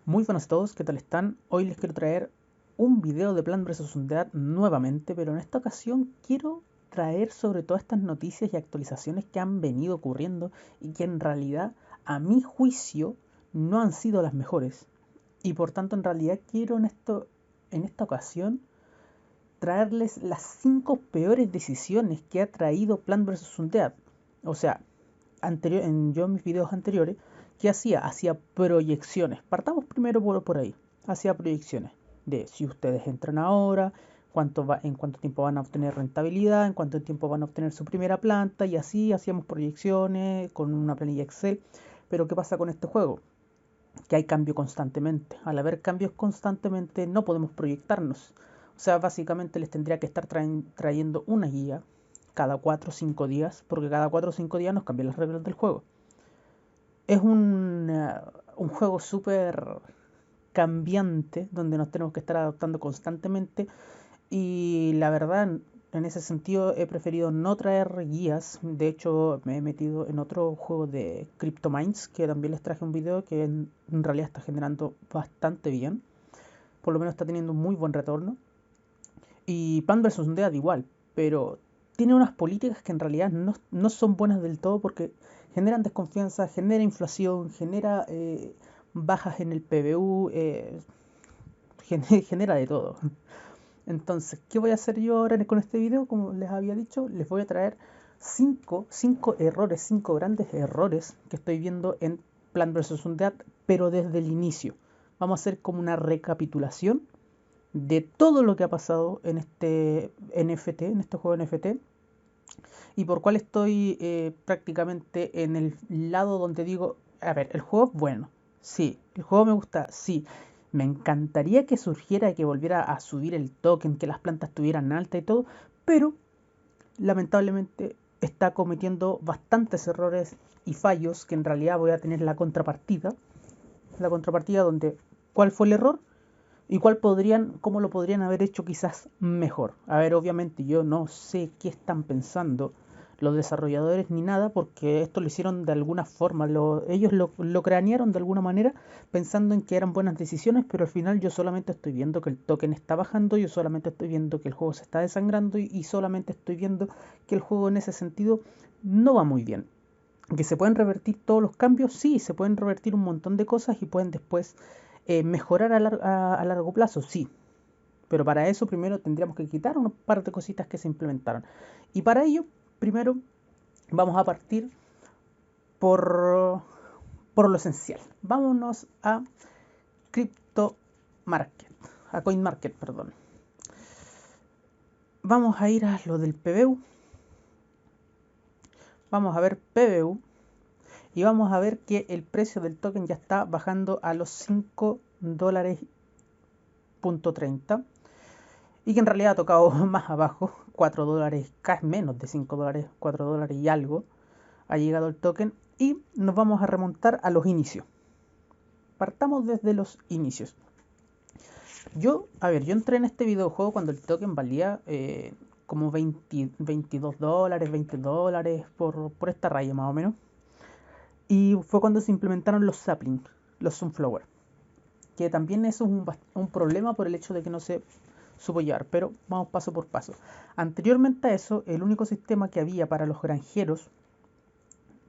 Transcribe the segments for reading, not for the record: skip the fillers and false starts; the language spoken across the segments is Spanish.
Muy buenas a todos, ¿qué tal están? Hoy les quiero traer un video de Plants vs Undead nuevamente, pero en esta ocasión quiero traer sobre todas estas noticias y actualizaciones que han venido ocurriendo y que en realidad, a mi juicio, no han sido las mejores. Y por tanto, en realidad quiero en esta ocasión traerles las 5 peores decisiones que ha traído Plants vs Undead. O sea, yo en mis videos anteriores, ¿qué hacía? Hacía proyecciones. Partamos primero por ahí. Hacía proyecciones de si ustedes entran ahora, en cuánto tiempo van a obtener rentabilidad, en cuánto tiempo van a obtener su primera planta, y así hacíamos proyecciones con una planilla Excel. Pero ¿qué pasa con este juego? Que hay cambio constantemente. Al haber cambios constantemente no podemos proyectarnos. O sea, básicamente les tendría que estar trayendo una guía cada 4 o 5 días, porque cada 4 o 5 días nos cambian las reglas del juego. Es un juego súper cambiante, donde nos tenemos que estar adaptando constantemente, y la verdad, en ese sentido he preferido no traer guías. De hecho, me he metido en otro juego de CryptoMines, que también les traje un video que en realidad está generando bastante bien. Por lo menos está teniendo un muy buen retorno. Y Plants vs Undead igual, pero tiene unas políticas que en realidad no son buenas del todo, porque generan desconfianza, genera inflación, genera bajas en el PBU, genera de todo. Entonces, ¿qué voy a hacer yo ahora con este video? Como les había dicho, les voy a traer 5 errores, 5 grandes errores que estoy viendo en Plants vs Undead, pero desde el inicio. Vamos a hacer como una recapitulación de todo lo que ha pasado en este NFT, en este juego NFT, y por cuál estoy prácticamente en el lado donde digo, a ver, el juego es bueno, sí, el juego me gusta, sí, me encantaría que surgiera y que volviera a subir el token, que las plantas estuvieran altas y todo, pero lamentablemente está cometiendo bastantes errores y fallos que en realidad voy a tener la contrapartida donde, ¿cuál fue el error? ¿Y cómo lo podrían haber hecho quizás mejor? A ver, obviamente yo no sé qué están pensando los desarrolladores ni nada, porque esto lo hicieron de alguna forma, ellos lo cranearon de alguna manera pensando en que eran buenas decisiones, pero al final yo solamente estoy viendo que el token está bajando, yo solamente estoy viendo que el juego se está desangrando y solamente estoy viendo que el juego en ese sentido no va muy bien. ¿Que se pueden revertir todos los cambios? Sí, se pueden revertir un montón de cosas y pueden después mejorar a largo plazo, sí. Pero para eso primero tendríamos que quitar una par de cositas que se implementaron. Y para ello, primero vamos a partir por, por lo esencial. Vámonos a Crypto Market, a CoinMarket, perdón. Vamos a ir a lo del PBU. Vamos a ver PBU. Y vamos a ver que el precio del token ya está bajando a los 5 dólares .30, y que en realidad ha tocado más abajo, 4 dólares, casi menos de 5 dólares, 4 dólares y algo ha llegado el token. Y nos vamos a remontar a los inicios. Partamos desde los inicios. Yo entré en este videojuego cuando el token valía como 22 dólares, 20 dólares, por esta raya más o menos. Y fue cuando se implementaron los saplings, los sunflower, que también eso es un problema por el hecho de que no se supo llevar, pero vamos paso por paso. Anteriormente a eso, el único sistema que había para los granjeros,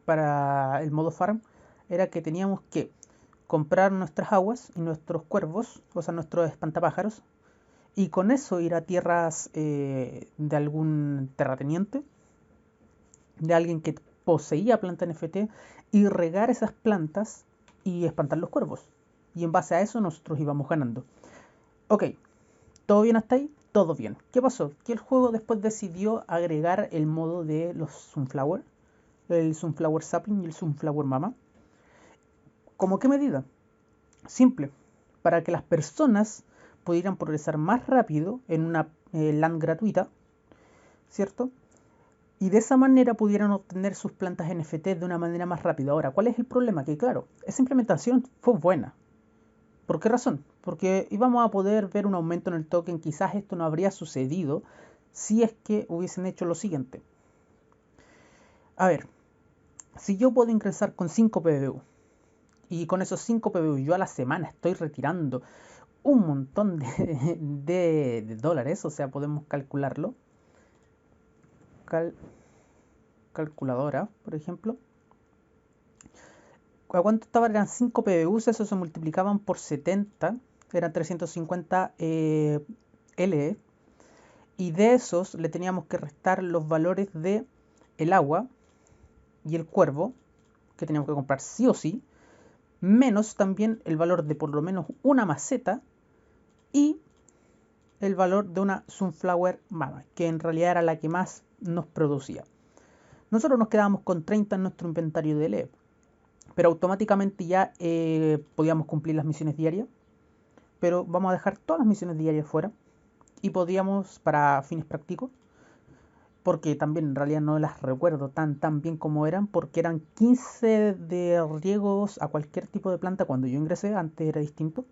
para el modo farm, era que teníamos que comprar nuestras aguas y nuestros cuervos, o sea, nuestros espantapájaros, y con eso ir a tierras de algún terrateniente, de alguien que poseía planta NFT, y regar esas plantas y espantar los cuervos. Y en base a eso nosotros íbamos ganando. Ok, ¿todo bien hasta ahí? Todo bien. ¿Qué pasó? Que el juego después decidió agregar el modo de los Sunflower, el Sunflower Sapling y el Sunflower Mama. ¿Cómo qué medida? Simple, para que las personas pudieran progresar más rápido en una land gratuita, ¿cierto? Y de esa manera pudieran obtener sus plantas NFT de una manera más rápida. Ahora, ¿cuál es el problema? Que claro, esa implementación fue buena. ¿Por qué razón? Porque íbamos a poder ver un aumento en el token. Quizás esto no habría sucedido si es que hubiesen hecho lo siguiente. A ver, si yo puedo ingresar con 5 PBU, Y con esos 5 PBU yo a la semana estoy retirando un montón de dólares, o sea, podemos calcularlo. Calculadora, por ejemplo. ¿A cuánto estaban? Eran 5 PBUs, eso se multiplicaban por 70, eran 350 LE. Y de esos le teníamos que restar los valores de el agua y el cuervo, que teníamos que comprar sí o sí, menos también el valor de por lo menos una maceta y el valor de una Sunflower Mama, que en realidad era la que más nos producía. Nosotros nos quedábamos con 30 en nuestro inventario de LE, pero automáticamente ya podíamos cumplir las misiones diarias, pero vamos a dejar todas las misiones diarias fuera y podíamos, para fines prácticos, porque también en realidad no las recuerdo tan bien como eran, porque eran 15 de riegos a cualquier tipo de planta cuando yo ingresé, antes era distinto,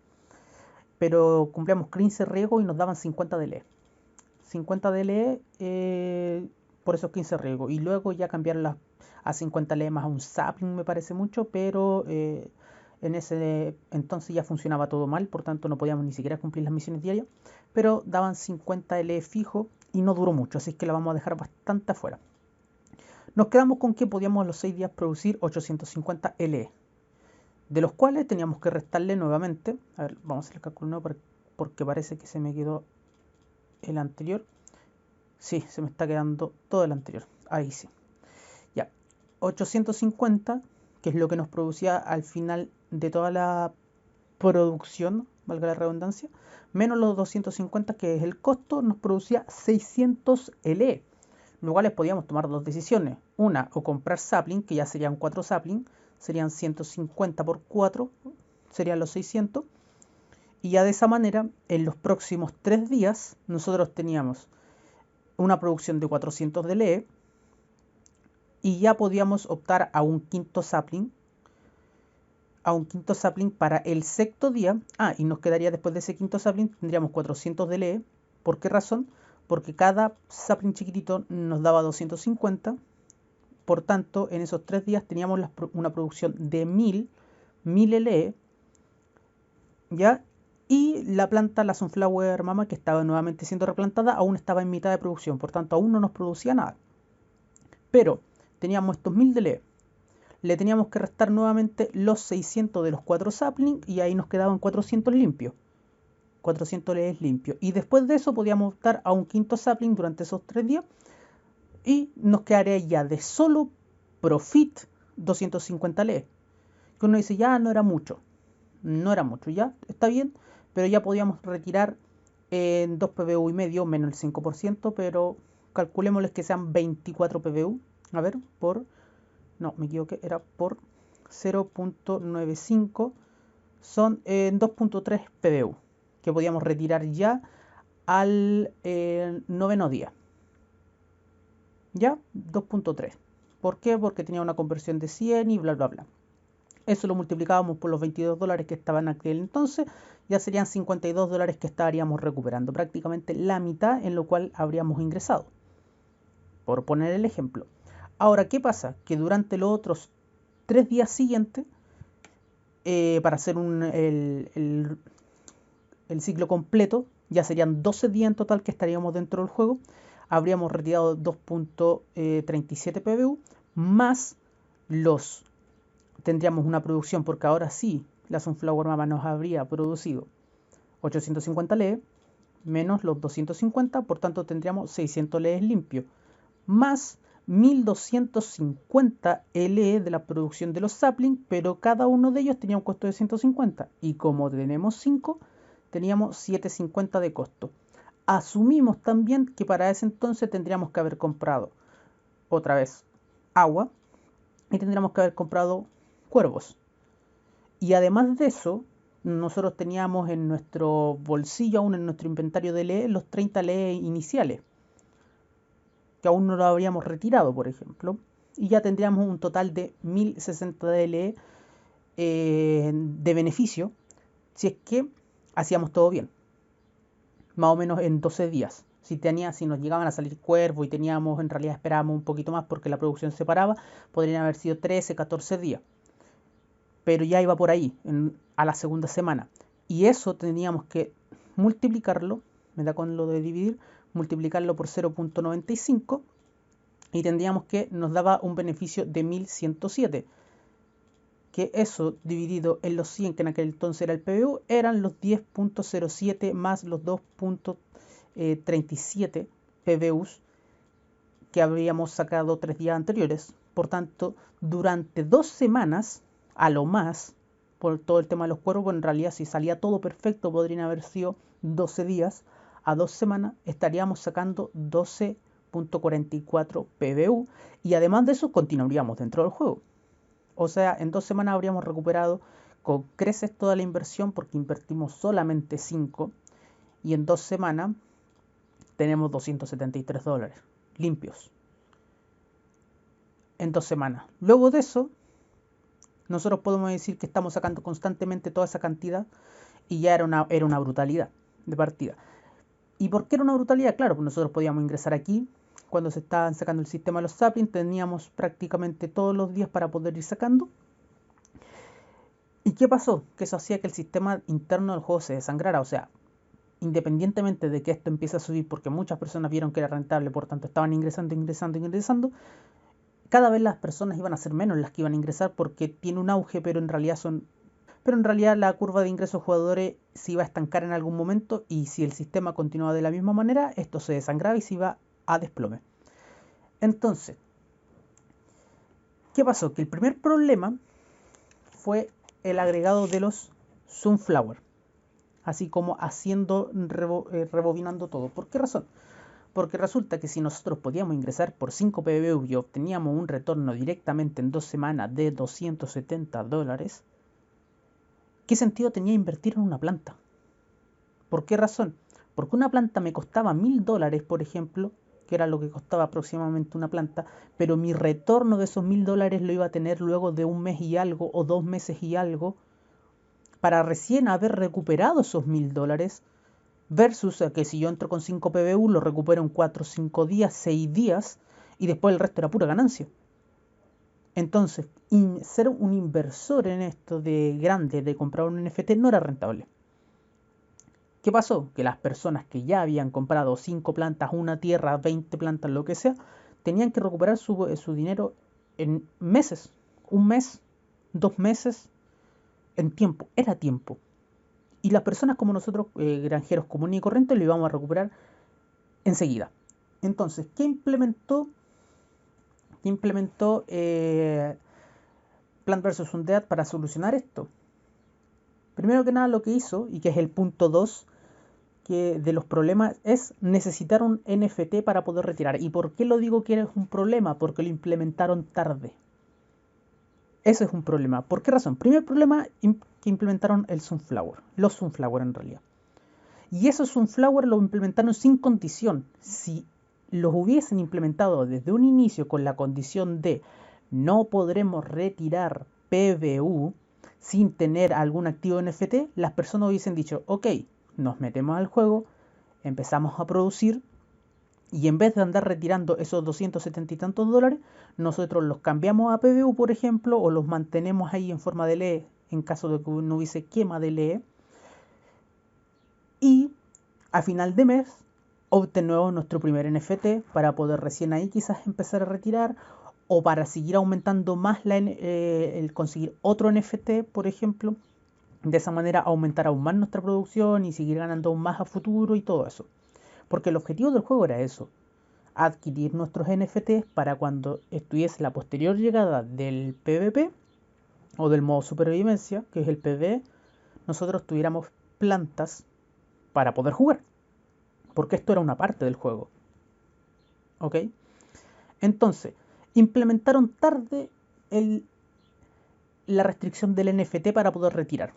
pero cumplíamos 15 riegos y nos daban 50 de LE. 50 de LE por esos 15 riegos, y luego ya cambiarlas a 50 LE más a un sapling me parece mucho, pero en ese entonces ya funcionaba todo mal, por tanto no podíamos ni siquiera cumplir las misiones diarias, pero daban 50 LE fijo y no duró mucho, así que la vamos a dejar bastante afuera. Nos quedamos con que podíamos a los 6 días producir 850 LE, de los cuales teníamos que restarle nuevamente. A ver, vamos a hacer el cálculo nuevo porque parece que se me quedó el anterior. Sí, se me está quedando todo el anterior. Ahí sí. Ya, 850, que es lo que nos producía al final de toda la producción, valga la redundancia, menos los 250, que es el costo, nos producía 600 LE. Luego les podíamos tomar dos decisiones. Una, o comprar sapling, que ya serían 4 sapling, serían 150 por 4, serían los 600. Y ya de esa manera, en los próximos 3 días, nosotros teníamos una producción de 400 de LE y ya podíamos optar a un quinto sapling para el sexto día. Y nos quedaría después de ese quinto sapling, tendríamos 400 de LE. ¿Por qué razón? Porque cada sapling chiquitito nos daba 250. Por tanto, en esos 3 días teníamos una producción de 1000 LE, ¿ya? Y la planta, la Sunflower Mama, que estaba nuevamente siendo replantada, aún estaba en mitad de producción, por tanto aún no nos producía nada. Pero teníamos estos 1000 de LE, le teníamos que restar nuevamente los 600 de los 4 saplings y ahí nos quedaban 400 limpios. 400 LE limpios. Y después de eso podíamos optar a un quinto sapling durante esos 3 días y nos quedaría ya de solo profit 250 LE. Que uno dice, ya no era mucho. No era mucho, ya está bien, pero ya podíamos retirar en 2 PBU y medio, menos el 5%, pero calculémosles que sean 24 PBU. A ver, no, me equivoqué, era por 0.95, son 2.3 PBU, que podíamos retirar ya al noveno día. Ya, 2.3. ¿Por qué? Porque tenía una conversión de 100 y bla, bla, bla. Eso lo multiplicábamos por los 22 dólares que estaban en aquel entonces, ya serían 52 dólares que estaríamos recuperando, prácticamente la mitad en lo cual habríamos ingresado, por poner el ejemplo. Ahora, ¿qué pasa? Que durante los otros 3 días siguientes, para hacer el ciclo completo, ya serían 12 días en total que estaríamos dentro del juego, habríamos retirado 2.37 PBU, más tendríamos una producción, porque ahora sí, la Sunflower Mama nos habría producido 850 LE, menos los 250, por tanto tendríamos 600 LE limpios, más 1250 LE de la producción de los saplings, pero cada uno de ellos tenía un costo de 150, y como tenemos 5, teníamos 750 de costo. Asumimos también que para ese entonces tendríamos que haber comprado otra vez agua y tendríamos que haber comprado cuervos. Y además de eso, nosotros teníamos en nuestro bolsillo, aún en nuestro inventario de LE, los 30 LE iniciales, que aún no lo habríamos retirado, por ejemplo. Y ya tendríamos un total de 1060 de LE de beneficio, si es que hacíamos todo bien. Más o menos en 12 días. Si nos llegaban a salir cuervos y en realidad esperábamos un poquito más porque la producción se paraba, podrían haber sido 13, 14 días. pero ya iba por ahí, a la segunda semana. Y eso teníamos que multiplicarlo, me da con lo de dividir, multiplicarlo por 0.95 y tendríamos que nos daba un beneficio de 1107. Que eso dividido en los 100, que en aquel entonces era el PBU, eran los 10.07 más los 2.37 PBUs que habíamos sacado 3 días anteriores. Por tanto, durante 2 semanas, a lo más, por todo el tema de los cuervos, en realidad si salía todo perfecto podrían haber sido 12 días, a 2 semanas estaríamos sacando 12.44 PBU y además de eso continuaríamos dentro del juego. O sea, en 2 semanas habríamos recuperado con creces toda la inversión porque invertimos solamente 5 y en 2 semanas tenemos 273 dólares limpios. En 2 semanas. Luego de eso, nosotros podemos decir que estamos sacando constantemente toda esa cantidad y ya era una brutalidad de partida. ¿Y por qué era una brutalidad? Claro, pues nosotros podíamos ingresar aquí. Cuando se estaban sacando el sistema de los sapiens, teníamos prácticamente todos los días para poder ir sacando. ¿Y qué pasó? Que eso hacía que el sistema interno del juego se desangrara. O sea, independientemente de que esto empiece a subir, porque muchas personas vieron que era rentable, por tanto estaban ingresando, cada vez las personas iban a ser menos las que iban a ingresar porque tiene un auge, pero en realidad la curva de ingresos de jugadores se iba a estancar en algún momento y si el sistema continuaba de la misma manera, esto se desangraba y se iba a desplome. Entonces, ¿qué pasó? Que el primer problema fue el agregado de los Sunflower, así como rebobinando todo. ¿Por qué razón? Porque resulta que si nosotros podíamos ingresar por 5 PBU y obteníamos un retorno directamente en 2 semanas de 270 dólares, ¿qué sentido tenía invertir en una planta? ¿Por qué razón? Porque una planta me costaba 1000 dólares, por ejemplo, que era lo que costaba aproximadamente una planta, pero mi retorno de esos 1000 dólares lo iba a tener luego de 1 mes y algo o 2 meses y algo, para recién haber recuperado esos 1000 dólares, versus que si yo entro con 5 PBU lo recupero en 4, 5 días, 6 días, y después el resto era pura ganancia. Entonces, ser un inversor en esto de grande, de comprar un NFT, no era rentable. ¿Qué pasó? Que las personas que ya habían comprado 5 plantas, una tierra, 20 plantas, lo que sea, tenían que recuperar su dinero en meses. 1 mes, 2 meses, en tiempo. Era tiempo. Y las personas como nosotros, granjeros comunes y corrientes, lo íbamos a recuperar enseguida. Entonces, ¿qué implementó Plant vs Undead para solucionar esto? Primero que nada lo que hizo, y que es el punto 2 de los problemas, es necesitar un NFT para poder retirar. ¿Y por qué lo digo que es un problema? Porque lo implementaron tarde. Eso es un problema. ¿Por qué razón? Primer problema, que implementaron el Sunflower. Los Sunflower en realidad. Y esos Sunflower lo implementaron sin condición. Si los hubiesen implementado desde un inicio con la condición de no podremos retirar PBU sin tener algún activo NFT, las personas hubiesen dicho, ok, nos metemos al juego, empezamos a producir y en vez de andar retirando esos 270 y tantos dólares, nosotros los cambiamos a PBU, por ejemplo, o los mantenemos ahí en forma de LE en caso de que no hubiese quema de LE. Y a final de mes obtenemos nuestro primer NFT para poder recién ahí quizás empezar a retirar o para seguir aumentando más el conseguir otro NFT, por ejemplo. De esa manera aumentar aún más nuestra producción y seguir ganando aún más a futuro y todo eso. Porque el objetivo del juego era eso, adquirir nuestros NFTs para cuando estuviese la posterior llegada del PvP o del modo supervivencia, que es el PvE, nosotros tuviéramos plantas para poder jugar. Porque esto era una parte del juego. ¿Ok? Entonces, implementaron tarde la restricción del NFT para poder retirar.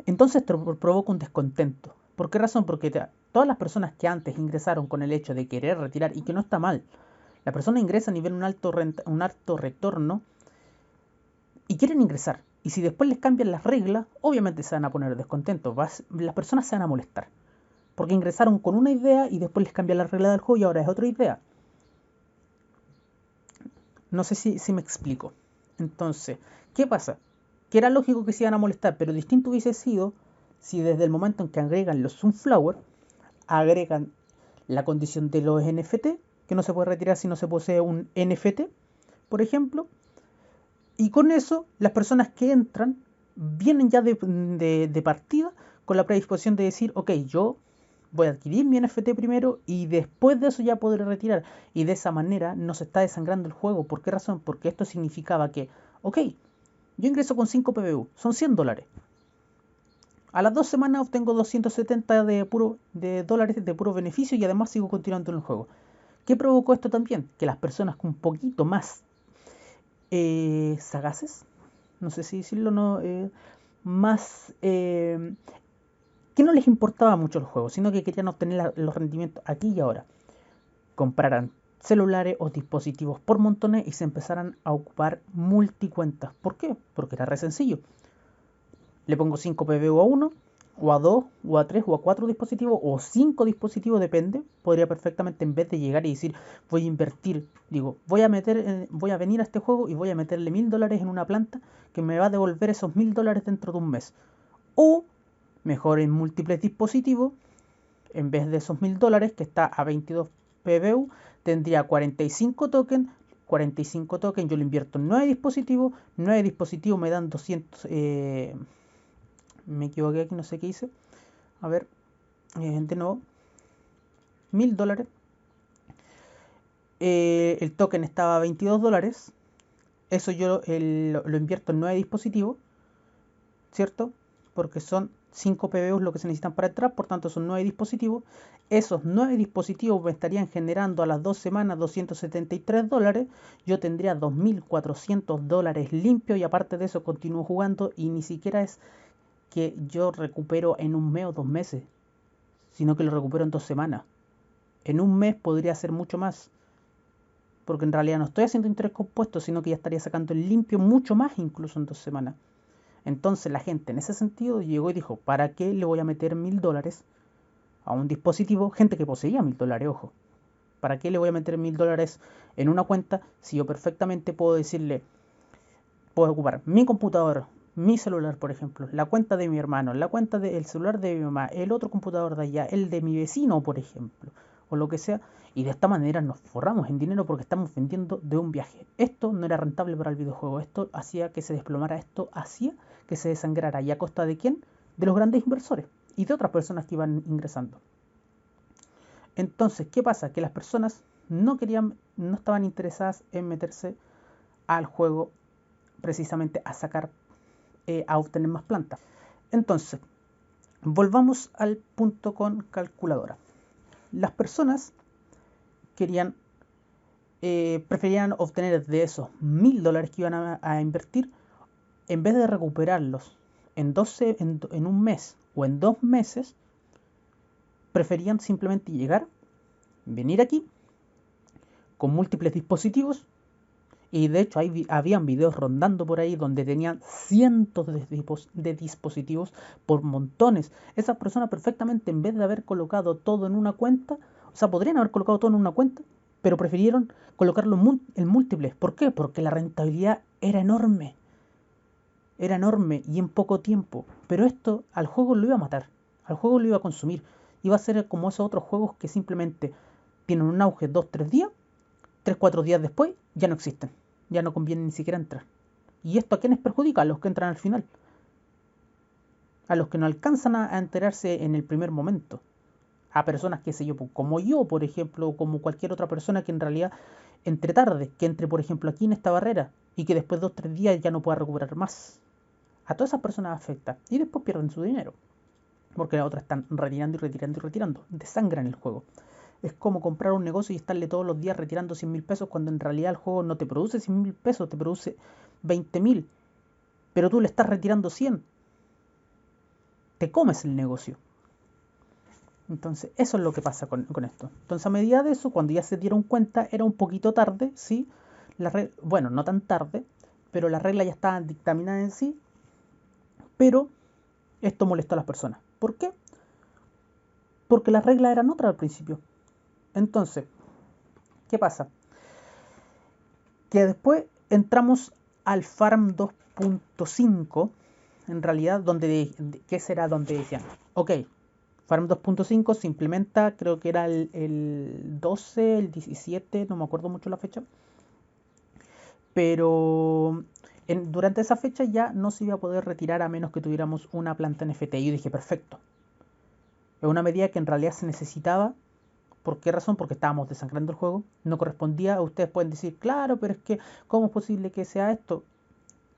Entonces esto provoca un descontento. ¿Por qué razón? Porque todas las personas que antes ingresaron con el hecho de querer retirar, y que no está mal, las personas ingresan y ven un alto retorno y quieren ingresar. Y si después les cambian las reglas, obviamente se van a poner descontentos. Las personas se van a molestar. Porque ingresaron con una idea y después les cambian la regla del juego y ahora es otra idea. No sé si me explico. Entonces, ¿qué pasa? que era lógico que se iban a molestar, pero distinto hubiese sido si desde el momento en que agregan los Sunflower, agregan la condición de los NFT, que no se puede retirar si no se posee un NFT, por ejemplo, y con eso las personas que entran vienen ya de partida con la predisposición de decir, ok, yo voy a adquirir mi NFT primero y después de eso ya podré retirar. Y de esa manera no se está desangrando el juego. ¿Por qué razón? Porque esto significaba que, ok, yo ingreso con 5 PBU, son $100. A las 2 semanas obtengo 270 de dólares de puro beneficio y además sigo continuando en el juego. ¿Qué provocó esto también? Que las personas con un poquito más sagaces, no sé si decirlo, no, más que no les importaba mucho el juego, sino que querían obtener los rendimientos aquí y ahora. Compraran celulares o dispositivos por montones y se empezaran a ocupar multicuentas. ¿Por qué? Porque era re sencillo. Le pongo 5 PBU a uno, o a 2, o a 3, o a 4 dispositivos, o 5 dispositivos, depende. Podría perfectamente, en vez de llegar y decir, voy a invertir, digo, voy a venir a este juego y voy a meterle $1000 en una planta que me va a devolver esos $1000 dentro de un mes. O, mejor en múltiples dispositivos, en vez de esos $1000 que está a 22 PBU, tendría 45 tokens. 45 tokens, yo lo invierto en 9 dispositivos me dan 200, me equivoqué aquí, no sé qué hice. A ver, de nuevo, $1000. El token estaba a $22. Eso yo lo invierto en 9 dispositivos, ¿cierto? Porque son 5 PBUs lo que se necesitan para entrar, por tanto son 9 dispositivos. Esos 9 dispositivos me estarían generando a las 2 semanas $273. Yo tendría $2400 limpios y aparte de eso continúo jugando y ni siquiera es que yo recupero en un mes o 2 meses, sino que lo recupero en 2 semanas. En un mes podría hacer mucho más, porque en realidad no estoy haciendo interés compuesto, sino que ya estaría sacando el limpio mucho más incluso en 2 semanas. Entonces la gente en ese sentido llegó y dijo, ¿para qué le voy a meter $1000 a un dispositivo? Gente que poseía $1000, ojo. ¿Para qué le voy a meter $1000 en una cuenta si yo perfectamente puedo decirle, puedo ocupar mi computador, mi celular, por ejemplo, la cuenta de mi hermano, la cuenta del celular de mi mamá, el otro computador de allá, el de mi vecino, por ejemplo, o lo que sea, y de esta manera nos forramos en dinero porque estamos vendiendo de un viaje. Esto no era rentable para el videojuego, esto hacía que se desplomara, esto hacía que se desangrara. ¿Y a costa de quién? De los grandes inversores y de otras personas que iban ingresando. Entonces, ¿qué pasa? Que las personas no estaban interesadas en meterse al juego precisamente a sacar, a obtener más plantas. Entonces, volvamos al punto con calculadora. Las personas preferían obtener de esos $1000 que iban a invertir, en vez de recuperarlos en un mes o en 2 meses, preferían simplemente llegar, venir aquí con múltiples dispositivos. Y de hecho habían videos rondando por ahí donde tenían cientos de dispositivos por montones. Esas personas perfectamente, en vez de haber colocado todo en una cuenta, o sea, podrían haber colocado todo en una cuenta, pero prefirieron colocarlo en múltiples. ¿Por qué? Porque la rentabilidad era enorme. Era enorme y en poco tiempo. Pero esto al juego lo iba a matar. Al juego lo iba a consumir. Iba a ser como esos otros juegos que simplemente tienen un auge 2-3 días, 3-4 días después ya no existen. Ya no conviene ni siquiera entrar. ¿Y esto a quiénes perjudica? A los que entran al final. A los que no alcanzan a enterarse en el primer momento. A personas, qué sé yo, como yo, por ejemplo, o como cualquier otra persona que en realidad entre tarde, que entre, por ejemplo, aquí en esta barrera y que después de 2-3 días ya no pueda recuperar más. A todas esas personas afecta y después pierden su dinero. Porque las otras están retirando y retirando y retirando. Desangran el juego. Es como comprar un negocio y estarle todos los días retirando 100.000 pesos cuando en realidad el juego no te produce 100.000 pesos, te produce 20.000. Pero tú le estás retirando 100. Te comes el negocio. Entonces, eso es lo que pasa con esto. Entonces, a medida de eso, cuando ya se dieron cuenta, era un poquito tarde, ¿sí? Bueno, no tan tarde, pero las reglas ya estaban dictaminadas en sí. Pero esto molestó a las personas. ¿Por qué? Porque las reglas eran otras al principio. Entonces, ¿qué pasa? Que después entramos al Farm 2.5, en realidad, ¿qué será? Donde decían, ok, Farm 2.5 se implementa, creo que era el 12, el 17, no me acuerdo mucho la fecha, pero durante esa fecha ya no se iba a poder retirar a menos que tuviéramos una planta NFT. Y yo dije, perfecto, es una medida que en realidad se necesitaba. ¿Por qué razón? Porque estábamos desangrando el juego. No correspondía. Ustedes pueden decir, claro, pero es que, ¿cómo es posible que sea esto?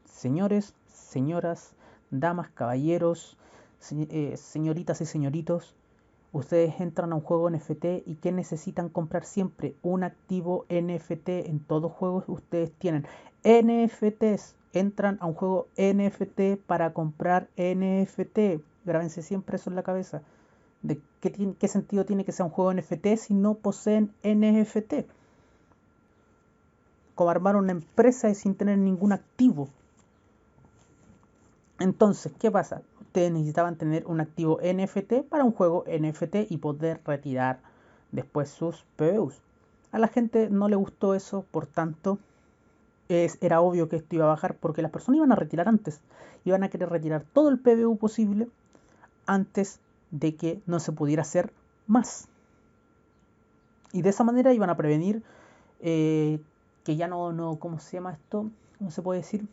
Señores, señoras, damas, caballeros, señoritas y señoritos, ustedes entran a un juego NFT y ¿qué necesitan comprar siempre? Un activo NFT. En todos juegos ustedes tienen NFTs. Entran a un juego NFT para comprar NFT. Grábense siempre eso en la cabeza. ¿De qué sentido tiene que sea un juego NFT si no poseen NFT? Como armar una empresa sin tener ningún activo. Entonces, ¿qué pasa? Ustedes necesitaban tener un activo NFT para un juego NFT y poder retirar después sus PBUs. A la gente no le gustó eso, por tanto, era obvio que esto iba a bajar porque las personas iban a retirar antes. Iban a querer retirar todo el PBU posible antes de que no se pudiera hacer más. Y de esa manera iban a prevenir que ya no, ¿cómo se llama esto? ¿Cómo se puede decir?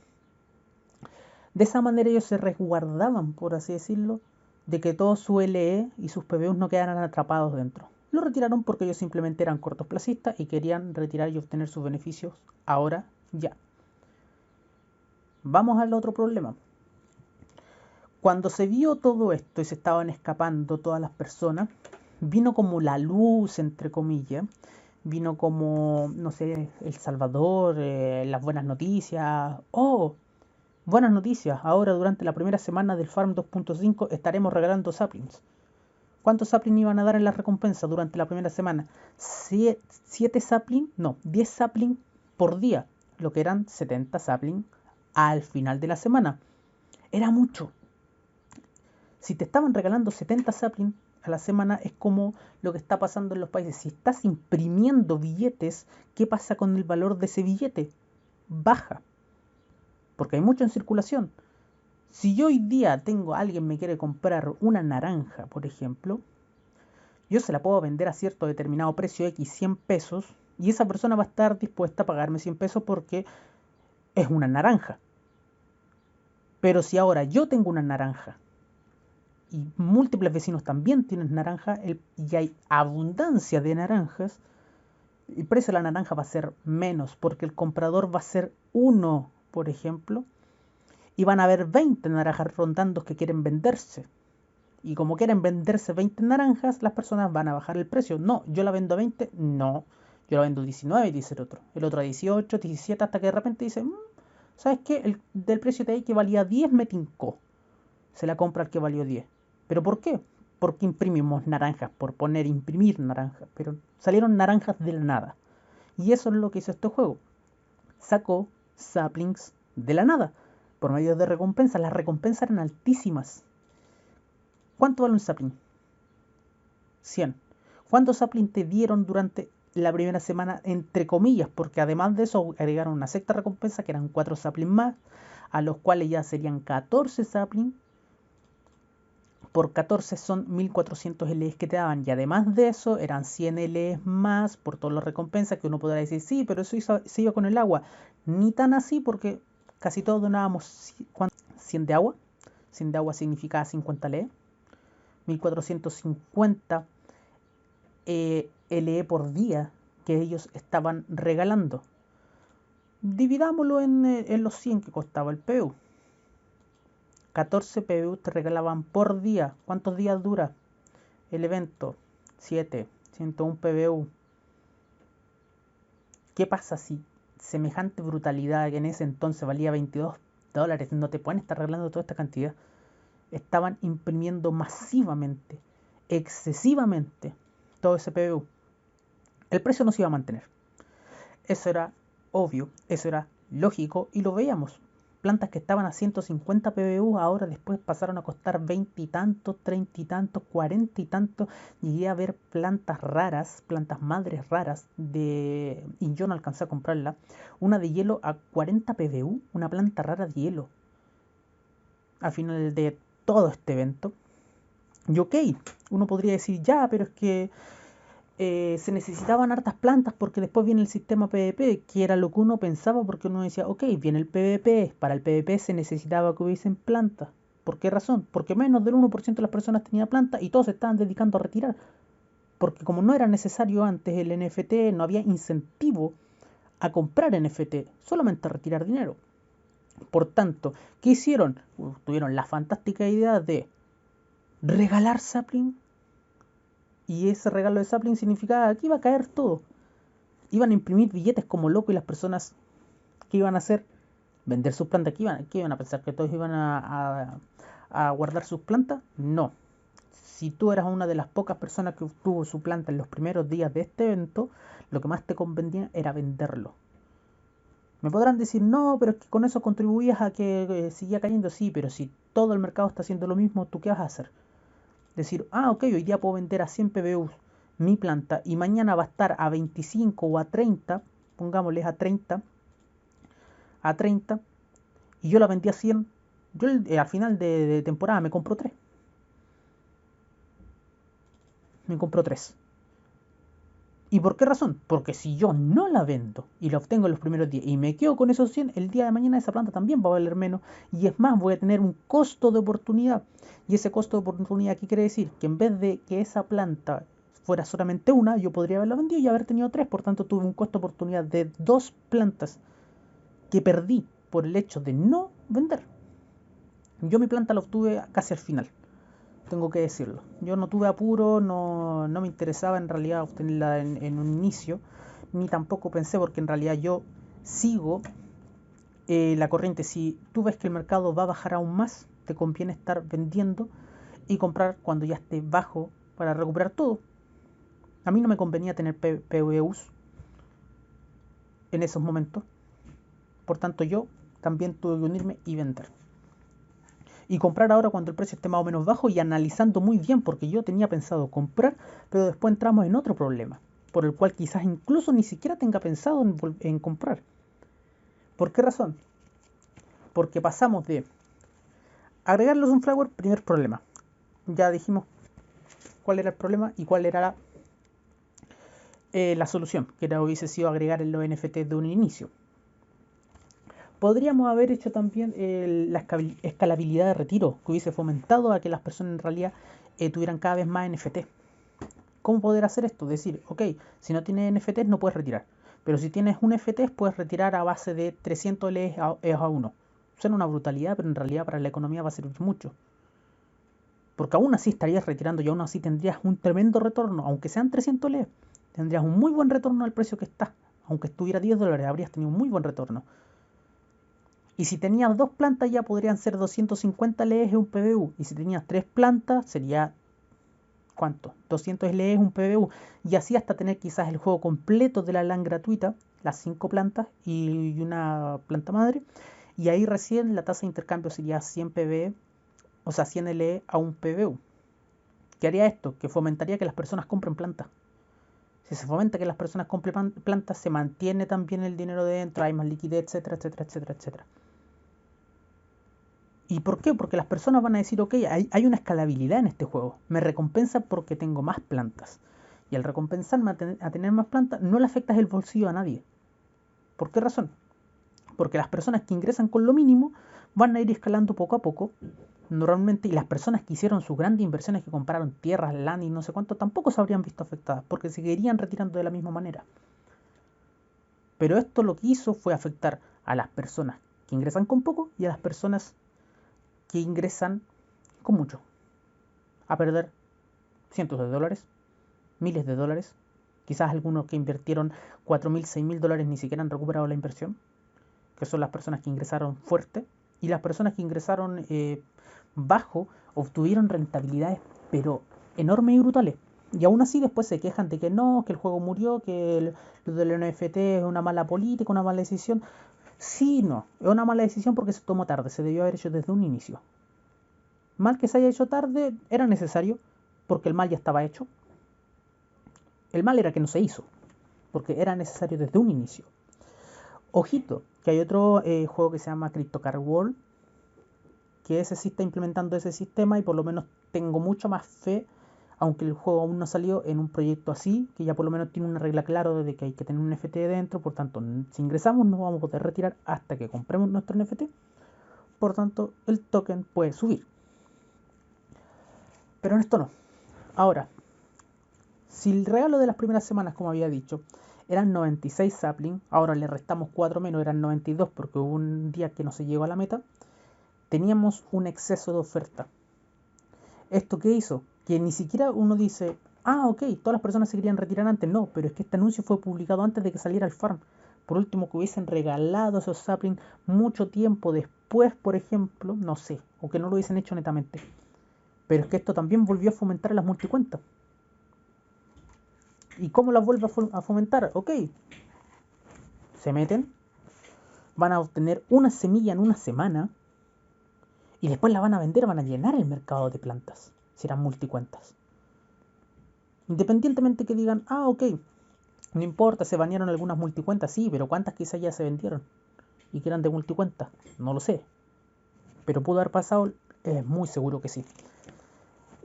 De esa manera ellos se resguardaban, por así decirlo, de que todo su LE y sus PBUs no quedaran atrapados dentro. Lo retiraron porque ellos simplemente eran cortoplacistas y querían retirar y obtener sus beneficios ahora ya. Vamos al otro problema. Cuando se vio todo esto y se estaban escapando todas las personas, vino como la luz, entre comillas, vino como, no sé, El Salvador, las buenas noticias. ¡Oh! Buenas noticias, ahora durante la primera semana del Farm 2.5 estaremos regalando saplings. ¿Cuántos saplings iban a dar en la recompensa durante la primera semana? 7 saplings, no, 10 saplings por día, lo que eran 70 saplings al final de la semana. Era mucho. Si te estaban regalando 70 saplings a la semana, es como lo que está pasando en los países. Si estás imprimiendo billetes, ¿qué pasa con el valor de ese billete? Baja, porque hay mucho en circulación. Si yo hoy día alguien me quiere comprar una naranja, por ejemplo, yo se la puedo vender a cierto determinado precio X, 100 pesos, y esa persona va a estar dispuesta a pagarme 100 pesos porque es una naranja. Pero si ahora yo tengo una naranja y múltiples vecinos también tienen naranja y hay abundancia de naranjas, el precio de la naranja va a ser menos porque el comprador va a ser uno, por ejemplo, y van a haber 20 naranjas rondando que quieren venderse. Y como quieren venderse 20 naranjas, las personas van a bajar el precio. No, yo la vendo a 20, no. Yo la vendo a 19, dice el otro. El otro a 18, 17, hasta que de repente dice, ¿sabes qué? El del precio de ahí que valía 10 me tincó. Se la compra al que valió 10. ¿Pero por qué? Porque imprimimos naranjas, por poner imprimir naranjas. Pero salieron naranjas de la nada. Y eso es lo que hizo este juego. Sacó saplings de la nada. Por medio de recompensas. Las recompensas eran altísimas. ¿Cuánto vale un sapling? 100. ¿Cuántos saplings te dieron durante la primera semana? Entre comillas, porque además de eso agregaron una sexta recompensa que eran 4 saplings más, a los cuales ya serían 14 saplings. Por 14 son 1400 LEs que te daban. Y además de eso eran 100 LEs más por todas las recompensas que uno podrá decir, sí, pero eso se iba con el agua. Ni tan así porque casi todos donábamos 100 de agua. 100 de agua significaba 50 LE. 1450 LE por día que ellos estaban regalando. Dividámoslo en los 100 que costaba el PBU. 14 PBU te regalaban por día. ¿Cuántos días dura el evento? 7. 101 PBU. ¿Qué pasa si semejante brutalidad que en ese entonces valía $22 no te pueden estar regalando toda esta cantidad? Estaban imprimiendo masivamente, excesivamente, todo ese PBU. El precio no se iba a mantener. Eso era obvio, eso era lógico y lo veíamos. plantas que estaban a 150 PBU ahora después pasaron a costar 20 y tantos, 30 y tantos, 40 y tantos. Llegué a ver plantas raras, plantas madres raras, y yo no alcancé a comprarla. Una de hielo a 40 PBU, una planta rara de hielo. Al final de todo este evento. Y ok, uno podría decir, ya, pero es que se necesitaban hartas plantas porque después viene el sistema PvP, que era lo que uno pensaba porque uno decía, ok, viene el PvP, para el PvP se necesitaba que hubiesen plantas. ¿Por qué razón? Porque menos del 1% de las personas tenía plantas y todos se estaban dedicando a retirar. Porque como no era necesario antes el NFT, no había incentivo a comprar NFT, solamente a retirar dinero. Por tanto, ¿qué hicieron? Tuvieron la fantástica idea de regalar sapling. Y ese regalo de sapling significaba que iba a caer todo. Iban a imprimir billetes como loco y las personas, ¿qué iban a hacer? Vender sus plantas. ¿Qué iban a pensar? ¿Que todos iban a guardar sus plantas? No. Si tú eras una de las pocas personas que obtuvo su planta en los primeros días de este evento, lo que más te convenía era venderlo. Me podrán decir, no, pero es que con eso contribuías a que siguiera cayendo. Sí, pero si todo el mercado está haciendo lo mismo, ¿tú qué vas a hacer? Decir, ok, hoy día puedo vender a 100 PBUs mi planta y mañana va a estar a 25 o a 30, pongámosles a 30, y yo la vendí a 100. Yo al final de temporada me compro 3. Me compro 3. ¿Y por qué razón? Porque si yo no la vendo y la obtengo en los primeros días y me quedo con esos 100, el día de mañana esa planta también va a valer menos. Y es más, voy a tener un costo de oportunidad. Y ese costo de oportunidad, ¿qué quiere decir? Que en vez de que esa planta fuera solamente una, yo podría haberla vendido y haber tenido 3. Por tanto, tuve un costo de oportunidad de 2 plantas que perdí por el hecho de no vender. Yo mi planta la obtuve casi al final, tengo que decirlo. Yo no tuve apuro, no me interesaba en realidad obtenerla en un inicio, ni tampoco pensé porque en realidad yo sigo la corriente. Si tú ves que el mercado va a bajar aún más, te conviene estar vendiendo y comprar cuando ya esté bajo para recuperar todo. A mí no me convenía tener PVUs en esos momentos, por tanto yo también tuve que unirme y vender. Y comprar ahora cuando el precio esté más o menos bajo y analizando muy bien, porque yo tenía pensado comprar, pero después entramos en otro problema, por el cual quizás incluso ni siquiera tenga pensado en comprar. ¿Por qué razón? Porque pasamos de agregar los Sunflower, primer problema. Ya dijimos cuál era el problema y cuál era la solución, que era, hubiese sido agregar los NFT de un inicio. Podríamos haber hecho también la escalabilidad de retiro, que hubiese fomentado a que las personas en realidad tuvieran cada vez más NFT. ¿Cómo poder hacer esto? Decir, ok, si no tienes NFTs no puedes retirar, pero si tienes un NFT puedes retirar a base de 300 LEs a 1. Suena una brutalidad, pero en realidad para la economía va a servir mucho. Porque aún así estarías retirando y aún así tendrías un tremendo retorno, aunque sean 300 LEs. Tendrías un muy buen retorno al precio que está. Aunque estuviera $10, habrías tenido un muy buen retorno. Y si tenías 2 plantas ya podrían ser 250 LEs un PBU. Y si tenías 3 plantas sería, ¿cuánto? 200 LEs un PBU. Y así hasta tener quizás el juego completo de la LAN gratuita, las 5 plantas y una planta madre. Y ahí recién la tasa de intercambio sería 100 PB, o sea 100 LE a un PBU. ¿Qué haría esto? Que fomentaría que las personas compren plantas. Si se fomenta que las personas compren plantas, se mantiene también el dinero dentro, hay más liquidez, etcétera, etcétera, etcétera, etcétera. ¿Y por qué? Porque las personas van a decir, ok, hay una escalabilidad en este juego. Me recompensa porque tengo más plantas. Y al recompensarme a tener más plantas, no le afectas el bolsillo a nadie. ¿Por qué razón? Porque las personas que ingresan con lo mínimo van a ir escalando poco a poco. Normalmente, y las personas que hicieron sus grandes inversiones, que compraron tierras, land y no sé cuánto, tampoco se habrían visto afectadas, porque seguirían retirando de la misma manera. Pero esto lo que hizo fue afectar a las personas que ingresan con poco y a las personas que ingresan con mucho, a perder cientos de dólares, miles de dólares. Quizás algunos que invirtieron 4.000, 6.000 dólares ni siquiera han recuperado la inversión, que son las personas que ingresaron fuerte, y las personas que ingresaron bajo obtuvieron rentabilidades pero enormes y brutales. Y aún así después se quejan de que no, que el juego murió, que lo del NFT es una mala política, una mala decisión. Sí, no. Es una mala decisión porque se tomó tarde. Se debió haber hecho desde un inicio. Mal que se haya hecho tarde, era necesario porque el mal ya estaba hecho. El mal era que no se hizo porque era necesario desde un inicio. Ojito, que hay otro juego que se llama CryptoCard World, que ese sí está implementando ese sistema y por lo menos tengo mucho más fe, aunque el juego aún no salió, en un proyecto así, que ya por lo menos tiene una regla clara de que hay que tener un NFT dentro, por tanto, si ingresamos no vamos a poder retirar hasta que compremos nuestro NFT, por tanto, el token puede subir. Pero en esto no. Ahora, si el regalo de las primeras semanas, como había dicho, eran 96 saplings, ahora le restamos 4 menos, eran 92 porque hubo un día que no se llegó a la meta, teníamos un exceso de oferta. ¿Esto qué hizo? Que ni siquiera uno dice, ah, ok, todas las personas se querían retirar antes. No, pero es que este anuncio fue publicado antes de que saliera el farm. Por último, que hubiesen regalado esos saplings mucho tiempo después, por ejemplo, no sé, o que no lo hubiesen hecho netamente. Pero es que esto también volvió a fomentar las multicuentas. ¿Y cómo las vuelve a fomentar? Ok, se meten, van a obtener una semilla en una semana y después la van a vender, van a llenar el mercado de plantas, si eran multicuentas. Independientemente que digan, ah, ok, no importa, se banearon algunas multicuentas, sí, pero ¿cuántas quizás ya se vendieron? Y que eran de multicuentas, no lo sé. Pero pudo haber pasado, es muy seguro que sí.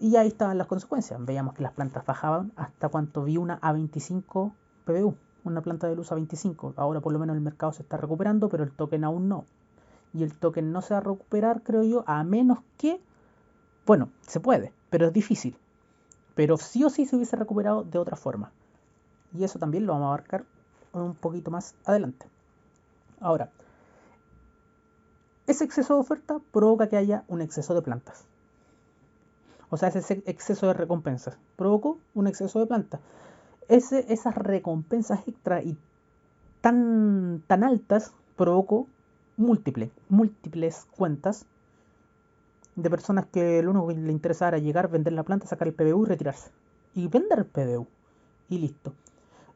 Y ahí estaban las consecuencias. Veíamos que las plantas bajaban hasta cuanto vi una A25 PBU, una planta de luz A25. Ahora por lo menos el mercado se está recuperando, pero el token aún no. Y el token no se va a recuperar, creo yo, a menos que, bueno, se puede, pero es difícil. Pero sí o sí se hubiese recuperado de otra forma. Y eso también lo vamos a abarcar un poquito más adelante. Ahora, ese exceso de oferta provoca que haya un exceso de plantas. O sea, ese exceso de recompensas provocó un exceso de plantas. Esas recompensas extra y tan altas provocó múltiples cuentas de personas que lo único que le interesaba era llegar, vender la planta, sacar el PBU y retirarse. Y vender el PBU. Y listo.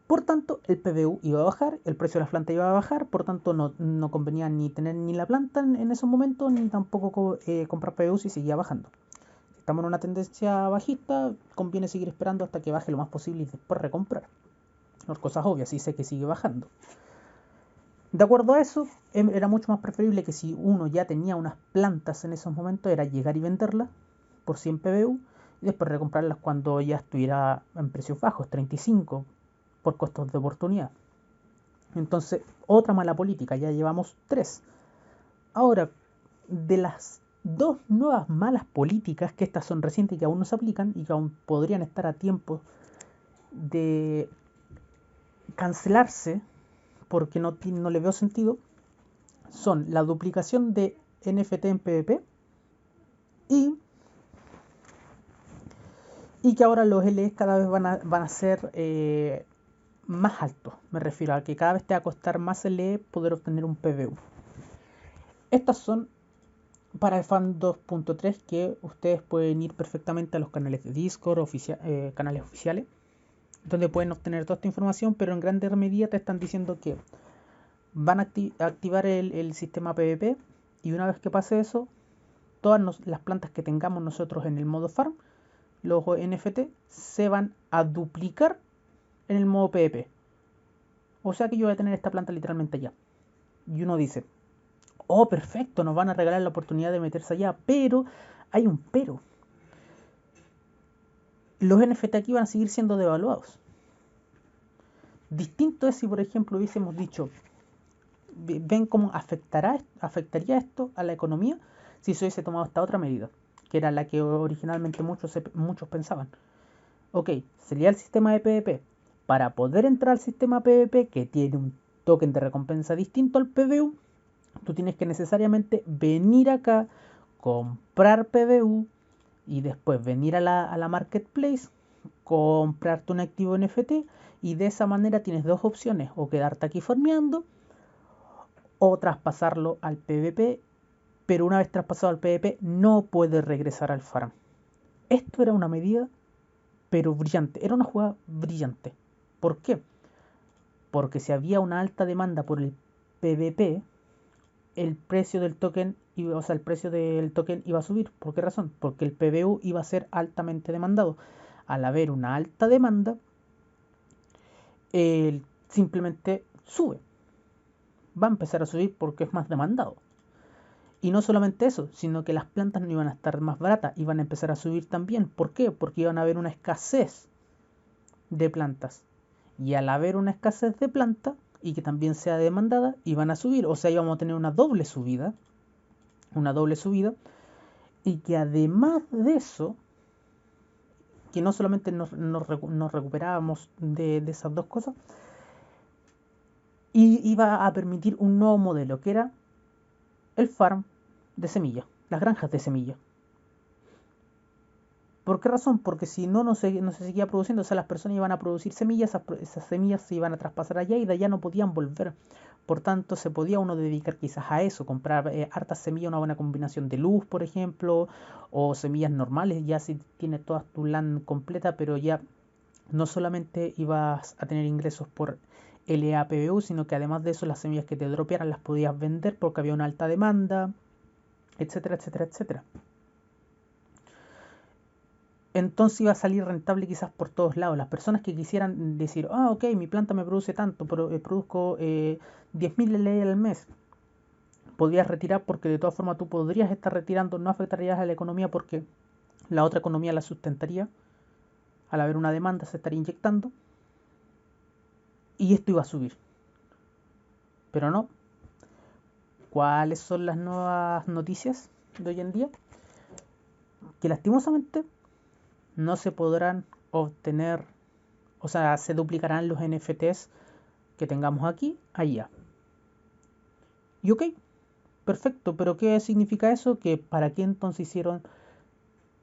Por tanto, el PBU iba a bajar, el precio de la planta iba a bajar, por tanto no convenía ni tener ni la planta en esos momentos, ni tampoco comprar PBU si seguía bajando. Si estamos en una tendencia bajista, conviene seguir esperando hasta que baje lo más posible y después recomprar. Las cosas obvias, si sé que sigue bajando. De acuerdo a eso, era mucho más preferible que si uno ya tenía unas plantas en esos momentos, era llegar y venderlas por 100 PBU y después recomprarlas cuando ya estuviera en precios bajos, 35, por costos de oportunidad. Entonces, otra mala política, ya llevamos 3. Ahora, de las 2 nuevas malas políticas, que estas son recientes y que aún no se aplican y que aún podrían estar a tiempo de cancelarse porque no le veo sentido, son la duplicación de NFT en PvP y, y que ahora los LEs cada vez van a ser más altos. Me refiero a que cada vez te va a costar más LE poder obtener un PBU. Estas son para el fan 2.3 que ustedes pueden ir perfectamente a los canales de Discord, canales oficiales, donde pueden obtener toda esta información, pero en grande medida te están diciendo que van a activar el sistema PvP y una vez que pase eso, todas las plantas que tengamos nosotros en el modo farm, los NFT, se van a duplicar en el modo PvP. O sea que yo voy a tener esta planta literalmente allá. Y uno dice, oh, perfecto, nos van a regalar la oportunidad de meterse allá, pero hay un pero. Los NFT aquí van a seguir siendo devaluados. Distinto es si, por ejemplo, hubiésemos dicho, ven cómo afectaría esto a la economía si se hubiese tomado esta otra medida, que era la que originalmente muchos pensaban. Ok, sería el sistema de PvP. Para poder entrar al sistema PvP, que tiene un token de recompensa distinto al PBU, tú tienes que necesariamente venir acá, comprar PBU y después venir a la marketplace, comprarte un activo NFT y de esa manera tienes dos opciones, o quedarte aquí farmeando o traspasarlo al PvP, pero una vez traspasado al PvP no puedes regresar al farm. Esto era una medida pero brillante, era una jugada brillante. ¿Por qué? Porque si había una alta demanda por el PvP, el precio del token, o sea, el precio del token iba a subir. ¿Por qué razón? Porque el PBU iba a ser altamente demandado. Al haber una alta demanda, simplemente sube. Va a empezar a subir porque es más demandado. Y no solamente eso, sino que las plantas no iban a estar más baratas, iban a empezar a subir también. ¿Por qué? Porque iban a haber una escasez de plantas. Y al haber una escasez de planta y que también sea demandada, iban a subir. O sea, íbamos a tener una doble subida. Una doble subida. Y que además de eso, que no solamente nos recuperábamos de esas dos cosas, y iba a permitir un nuevo modelo, que era el farm de semillas, las granjas de semillas. ¿Por qué razón? Porque si no se seguía produciendo, o sea, las personas iban a producir semillas, esas semillas se iban a traspasar allá y de allá no podían volver. Por tanto, se podía uno dedicar quizás a eso, comprar hartas semillas, una buena combinación de luz, por ejemplo, o semillas normales, ya si tienes toda tu land completa, pero ya no solamente ibas a tener ingresos por LAPBU, sino que además de eso las semillas que te dropearan las podías vender porque había una alta demanda, etcétera, etcétera, etcétera. Entonces iba a salir rentable quizás por todos lados. Las personas que quisieran decir, ok, mi planta me produce tanto, pero produzco 10.000 LE al mes, podrías retirar porque de todas formas tú podrías estar retirando, no afectarías a la economía porque la otra economía la sustentaría. Al haber una demanda se estaría inyectando y esto iba a subir. Pero no. ¿Cuáles son las nuevas noticias de hoy en día? Que lastimosamente no se podrán obtener, o sea, se duplicarán los NFTs que tengamos aquí, allá. Y ok, perfecto, pero ¿qué significa eso? Que para qué entonces hicieron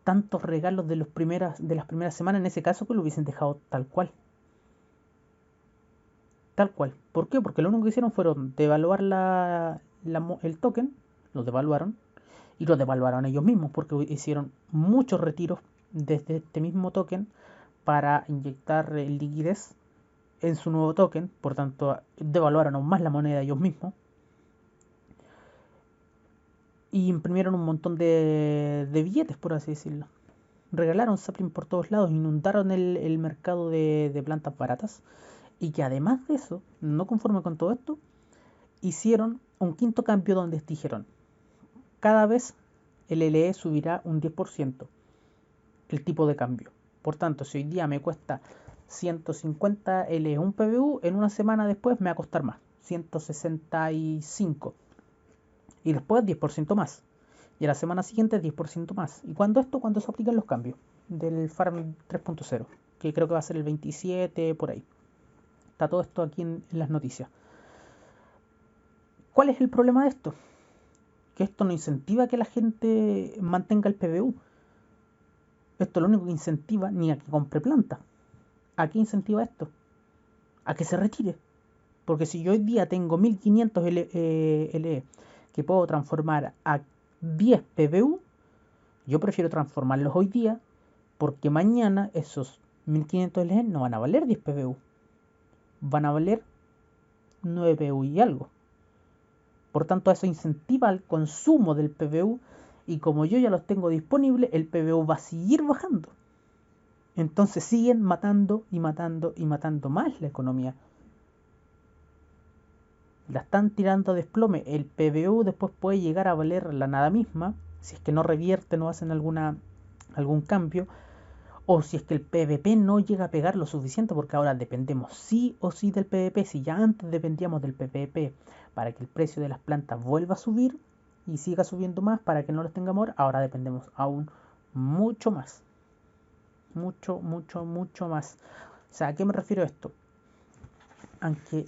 tantos regalos de las primeras semanas, en ese caso que lo hubiesen dejado tal cual. Tal cual. ¿Por qué? Porque lo único que hicieron fueron devaluar el token, lo devaluaron, y lo devaluaron ellos mismos, porque hicieron muchos retiros desde este mismo token para inyectar liquidez en su nuevo token, por tanto devaluaron aún más la moneda ellos mismos y imprimieron un montón de billetes, por así decirlo. Regalaron sapling por todos lados, inundaron el mercado de plantas baratas y que además de eso, no conforme con todo esto, hicieron un quinto cambio donde dijeron, cada vez el LE subirá un 10% el tipo de cambio. Por tanto, si hoy día me cuesta 150 LE un PBU, en una semana después me va a costar más, 165. Y después 10% más. Y a la semana siguiente 10% más. ¿Y cuándo esto? Cuando se aplican los cambios del Farm 3.0, que creo que va a ser el 27, por ahí. Está todo esto aquí en las noticias. ¿Cuál es el problema de esto? Que esto no incentiva a que la gente mantenga el PBU. Esto lo único que incentiva ni a que compre planta. ¿A qué incentiva esto? A que se retire. Porque si yo hoy día tengo 1500 LE que puedo transformar a 10 PBU, yo prefiero transformarlos hoy día porque mañana esos 1500 LE no van a valer 10 PBU. Van a valer 9 PBU y algo. Por tanto, eso incentiva el consumo del PBU y como yo ya los tengo disponibles, el PBU va a seguir bajando. Entonces siguen matando y matando y matando más la economía. La están tirando a desplome. El PBU después puede llegar a valer la nada misma, si es que no revierten o hacen algún cambio, o si es que el PVP no llega a pegar lo suficiente, porque ahora dependemos sí o sí del PVP. Si ya antes dependíamos del PVP para que el precio de las plantas vuelva a subir y siga subiendo más para que no los tengamos ahora dependemos aún mucho más. Mucho, mucho, mucho más. O sea, ¿a qué me refiero a esto? Aunque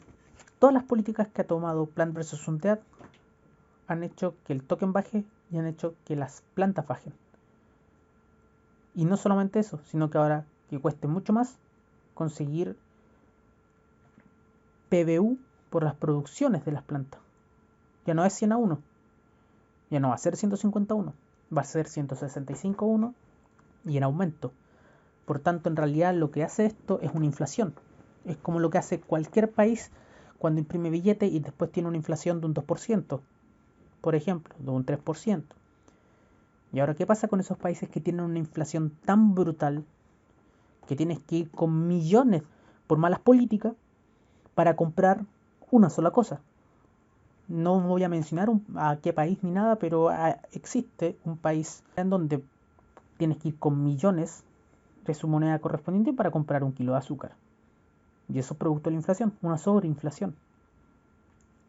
todas las políticas que ha tomado Plant vs Undead han hecho que el token baje y han hecho que las plantas bajen. Y no solamente eso, sino que ahora que cueste mucho más conseguir PBU por las producciones de las plantas. Ya no es 100 a 1, ya no va a ser 151, va a ser 165 a 1 y en aumento. Por tanto, en realidad lo que hace esto es una inflación. Es como lo que hace cualquier país cuando imprime billete y después tiene una inflación de un 2%. por ejemplo, de un 3%. Y ahora, ¿qué pasa con esos países que tienen una inflación tan brutal que tienes que ir con millones por malas políticas para comprar una sola cosa? No voy a mencionar a qué país ni nada, pero existe un país en donde tienes que ir con millones de su moneda correspondiente para comprar un kilo de azúcar. Y eso es producto de la inflación, una sobreinflación.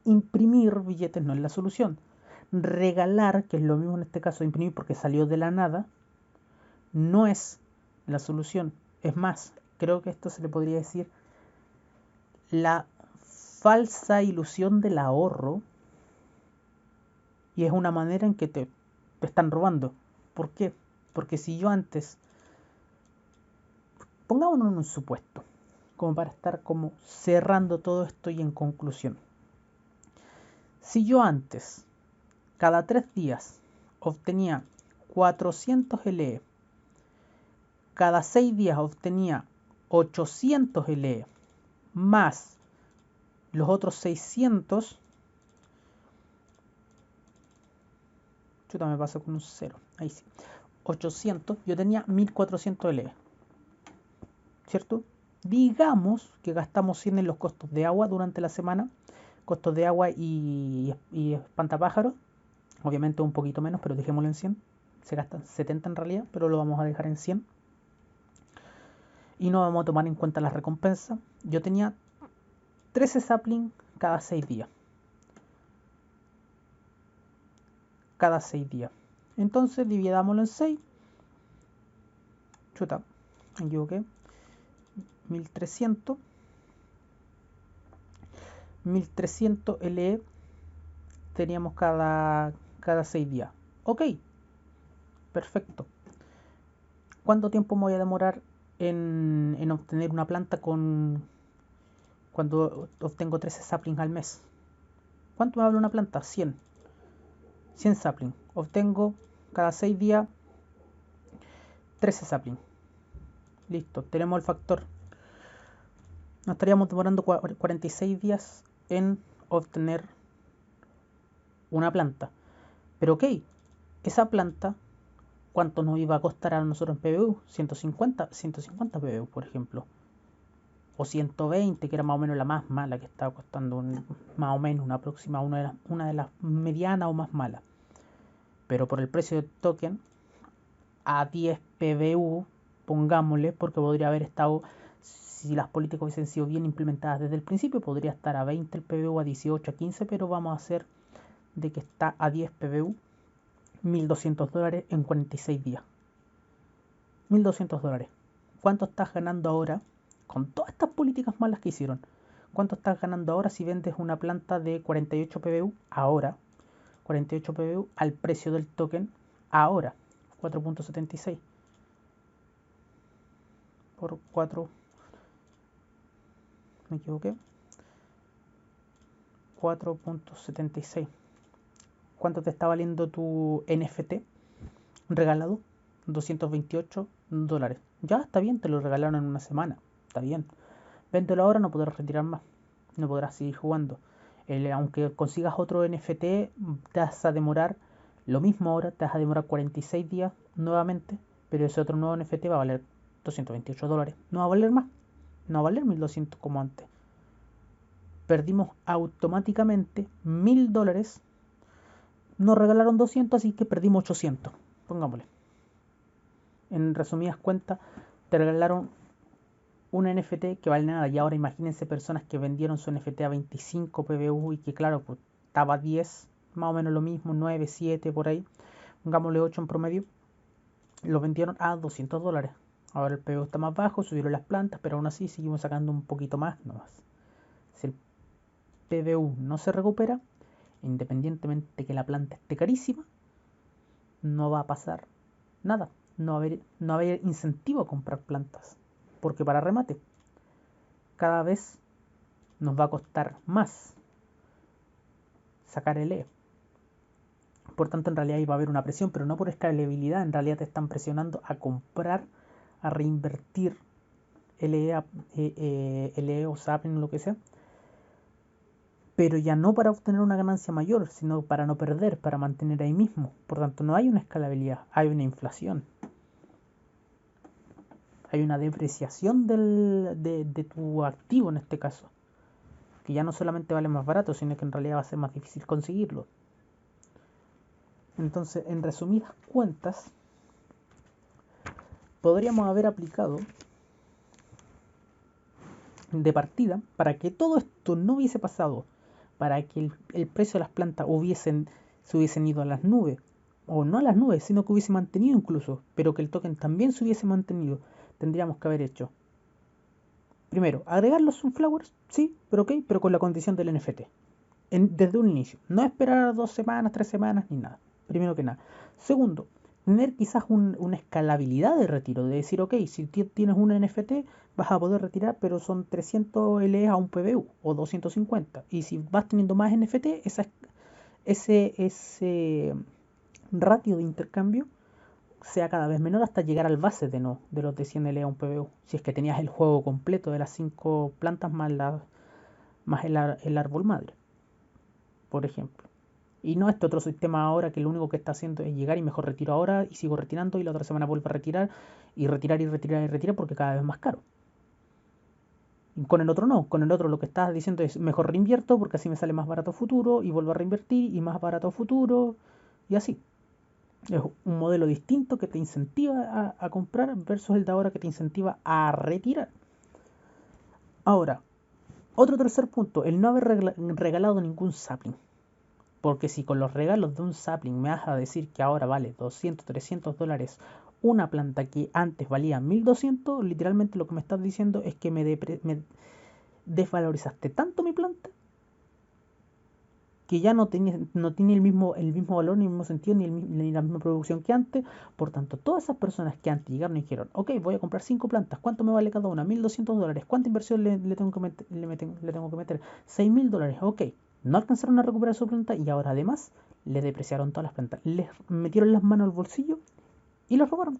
Imprimir billetes no es la solución. Regalar, que es lo mismo en este caso de imprimir porque salió de la nada, no es la solución. Es más, creo que esto se le podría decir la falsa ilusión del ahorro, y es una manera en que te están robando. ¿Por qué? Porque si yo antes, pongámonos en un supuesto, como para estar como cerrando todo esto y en conclusión. Si yo antes, cada 3 días, obtenía 400 LE, cada 6 días obtenía 800 LE, más los otros 600, chuta, me pasa con un 0, ahí sí, 800, yo tenía 1400 LE, ¿cierto? Digamos que gastamos 100 en los costos de agua durante la semana, costos de agua y espantapájaros, obviamente un poquito menos, pero dejémoslo en 100, se gastan 70 en realidad, pero lo vamos a dejar en 100. Y no vamos a tomar en cuenta las recompensas. Yo tenía 13 saplings cada 6 días. Cada 6 días. Entonces dividámoslo en 6. Chuta, me equivoqué. 1300. 1300 LE teníamos cada 6 días. Ok, perfecto. ¿Cuánto tiempo me voy a demorar en obtener una planta cuando obtengo 13 saplings al mes? ¿Cuánto me vale una planta? 100 saplings. Obtengo cada 6 días 13 saplings. Listo, tenemos el factor. Nos estaríamos demorando 46 días en obtener una planta. Pero ok, esa planta, ¿cuánto nos iba a costar a nosotros en PBU? 150 PBU, por ejemplo. O 120, que era más o menos la más mala, que estaba costando más o menos una próxima, una de las medianas o más malas. Pero por el precio del token, a 10 PBU, pongámosle, porque podría haber estado, si las políticas hubiesen sido bien implementadas desde el principio, podría estar a 20 el PBU, a 18, a 15, pero vamos a hacer de que está a 10 PBU, $1.200 en 46 días. $1.200. ¿Cuánto estás ganando ahora con todas estas políticas malas que hicieron? ¿Cuánto estás ganando ahora si vendes una planta de 48 PBU ahora? 48 PBU al precio del token ahora, 4.76 por 4, me equivoqué, 4.76. ¿Cuánto te está valiendo tu NFT regalado? $228. Ya está bien, te lo regalaron en una semana, está bien. Véndelo ahora, no podrás retirar más, no podrás seguir jugando. Aunque consigas otro NFT, te vas a demorar lo mismo ahora, te vas a demorar 46 días nuevamente, pero ese otro nuevo NFT va a valer $228. No va a valer más, no va a valer 1.200 como antes. Perdimos automáticamente $1.000. Nos regalaron 200, así que perdimos 800. Pongámosle. En resumidas cuentas, te regalaron un NFT que vale nada. Y ahora imagínense personas que vendieron su NFT a 25 PBU y que claro, pues estaba a 10, más o menos lo mismo, 9, 7 por ahí. Pongámosle 8 en promedio. Lo vendieron a $200. Ahora el PBU está más bajo, subieron las plantas, pero aún así seguimos sacando un poquito más nomás. Si el PBU no se recupera, independientemente de que la planta esté carísima, no va a pasar nada. No va a haber incentivo a comprar plantas. Porque para remate, cada vez nos va a costar más sacar el E. Por tanto, en realidad ahí va a haber una presión, pero no por escalabilidad. En realidad te están presionando a comprar, a reinvertir LE o Sapling, lo que sea, pero ya no para obtener una ganancia mayor, sino para no perder, para mantener ahí mismo. Por tanto, no hay una escalabilidad, hay una inflación. Hay una depreciación de tu activo en este caso, que ya no solamente vale más barato, sino que en realidad va a ser más difícil conseguirlo. Entonces, en resumidas cuentas, podríamos haber aplicado de partida para que todo esto no hubiese pasado, para que el precio de las plantas se hubiesen ido a las nubes, o no a las nubes, sino que hubiese mantenido incluso, pero que el token también se hubiese mantenido, tendríamos que haber hecho. Primero, agregar los Sunflowers, sí, pero ok, pero con la condición del NFT. Desde un inicio. No esperar 2 semanas, 3 semanas, ni nada. Primero que nada. Segundo, tener quizás una escalabilidad de retiro. De decir, ok, si tienes un NFT, vas a poder retirar, pero son 300 LE a un PBU o 250. Y si vas teniendo más NFT, ese ratio de intercambio sea cada vez menor hasta llegar al base de los de 100 LE a un PBU. Si es que tenías el juego completo de las 5 plantas más el árbol madre, por ejemplo. Y no este otro sistema ahora que lo único que está haciendo es llegar y mejor retiro ahora y sigo retirando y la otra semana vuelvo a retirar y retirar y retirar y retirar porque cada vez es más caro. Y con el otro no, con el otro lo que estás diciendo es mejor reinvierto porque así me sale más barato futuro y vuelvo a reinvertir y más barato futuro y así. Es un modelo distinto que te incentiva a comprar versus el de ahora que te incentiva a retirar. Ahora, otro tercer punto, el no haber regalado ningún sapling. Porque si con los regalos de un sapling me vas a decir que ahora vale 200, 300 dólares una planta que antes valía 1200, literalmente lo que me estás diciendo es que me desvalorizaste tanto mi planta que ya no tiene el mismo valor, ni el mismo sentido, ni la misma producción que antes. Por tanto, todas esas personas que antes llegaron y dijeron, ok, voy a comprar 5 plantas, ¿cuánto me vale cada una? 1200 dólares, ¿cuánta inversión le tengo que meter? 6000 dólares, ok. No alcanzaron a recuperar su planta y ahora además le depreciaron todas las plantas. Les metieron las manos al bolsillo y los robaron.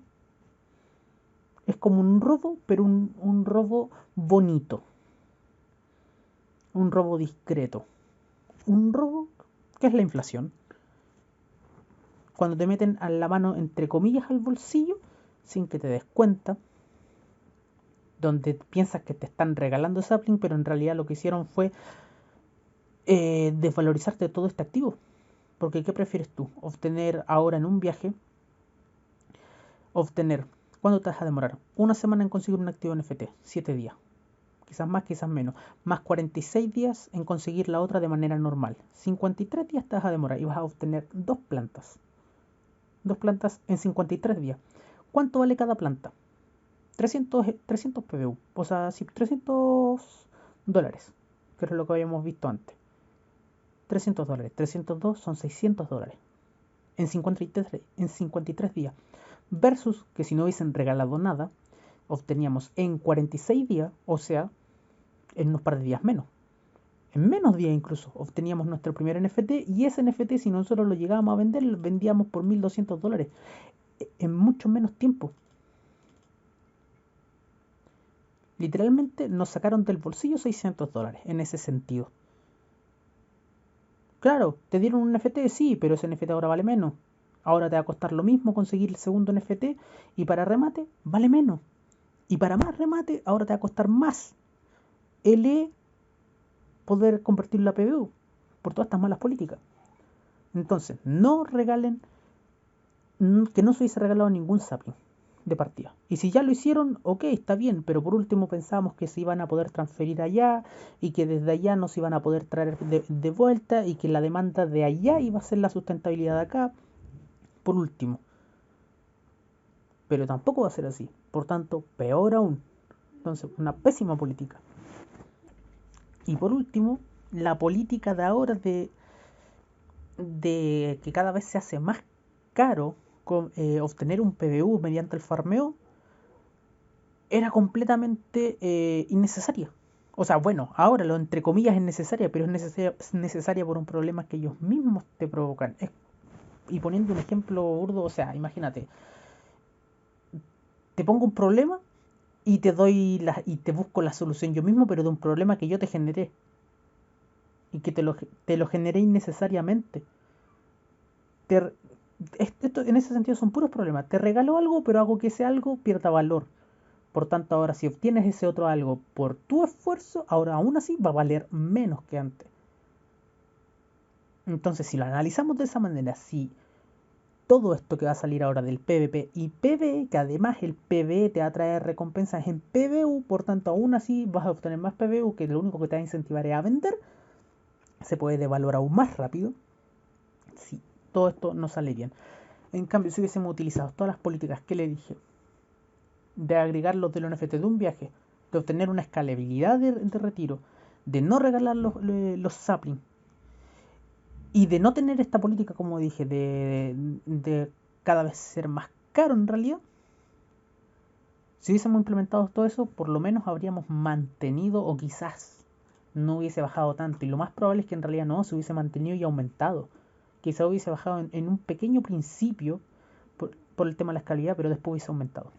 Es como un robo, pero un robo bonito. Un robo discreto. Un robo que es la inflación. Cuando te meten a la mano, entre comillas, al bolsillo, sin que te des cuenta, donde piensas que te están regalando sapling, pero en realidad lo que hicieron fue desvalorizarte todo este activo. Porque ¿qué prefieres tú? Obtener ahora en un viaje, obtener, ¿cuánto te vas a demorar? Una semana en conseguir un activo NFT, 7 días. Quizás más, quizás menos. Más 46 días en conseguir la otra de manera normal. 53 días te vas a demorar y vas a obtener 2 plantas. 2 plantas en 53 días. ¿Cuánto vale cada planta? 300 PBU, o sea, 300 dólares, que es lo que habíamos visto antes. 300 dólares, 302 son 600 dólares en 53 días. Versus que si no hubiesen regalado nada, obteníamos en 46 días, o sea, en unos par de días menos. En menos días incluso, obteníamos nuestro primer NFT y ese NFT, si nosotros lo llegábamos a vender, lo vendíamos por 1200 dólares en mucho menos tiempo. Literalmente nos sacaron del bolsillo 600 dólares en ese sentido. Claro, te dieron un NFT, sí, pero ese NFT ahora vale menos. Ahora te va a costar lo mismo conseguir el segundo NFT y para remate vale menos. Y para más remate ahora te va a costar más LE poder convertirlo a PBU por todas estas malas políticas. Entonces, no regalen, que no se hubiese regalado ningún sapling de partida. Y si ya lo hicieron, ok, está bien, pero por último pensábamos que se iban a poder transferir allá y que desde allá no se iban a poder traer de vuelta y que la demanda de allá iba a ser la sustentabilidad de acá, por último. Pero tampoco va a ser así, por tanto, peor aún. Entonces, una pésima política. Y por último, la política de ahora de que cada vez se hace más caro obtener un PBU mediante el farmeo era completamente innecesaria. O sea, bueno, ahora lo entre comillas es necesaria, pero es necesaria por un problema que ellos mismos te provocan. Y poniendo un ejemplo burdo, o sea, imagínate, te pongo un problema y te busco la solución yo mismo, pero de un problema que yo te generé. y que te lo genere innecesariamente. Esto, en ese sentido son puros problemas. Te regalo algo, pero hago que ese algo pierda valor. Por tanto, ahora si obtienes ese otro algo por tu esfuerzo, ahora aún así va a valer menos que antes. Entonces, si lo analizamos de esa manera, si todo esto que va a salir ahora del PvP y PvE, que además el PvE te va a traer recompensas en PvU, por tanto, aún así vas a obtener más PvU, que lo único que te va a incentivar es a vender, se puede devaluar aún más rápido. Si todo esto no sale bien. En cambio, si hubiésemos utilizado todas las políticas que le dije, de agregar los de los NFT de un viaje, de obtener una escalabilidad de retiro, de no regalar los saplings y de no tener esta política, como dije, de cada vez ser más caro en realidad, si hubiésemos implementado todo eso, por lo menos habríamos mantenido o quizás no hubiese bajado tanto. Y lo más probable es que en realidad no, se hubiese mantenido y aumentado. Quizás hubiese bajado en un pequeño principio por el tema de la escalabilidad, pero después hubiese aumentado.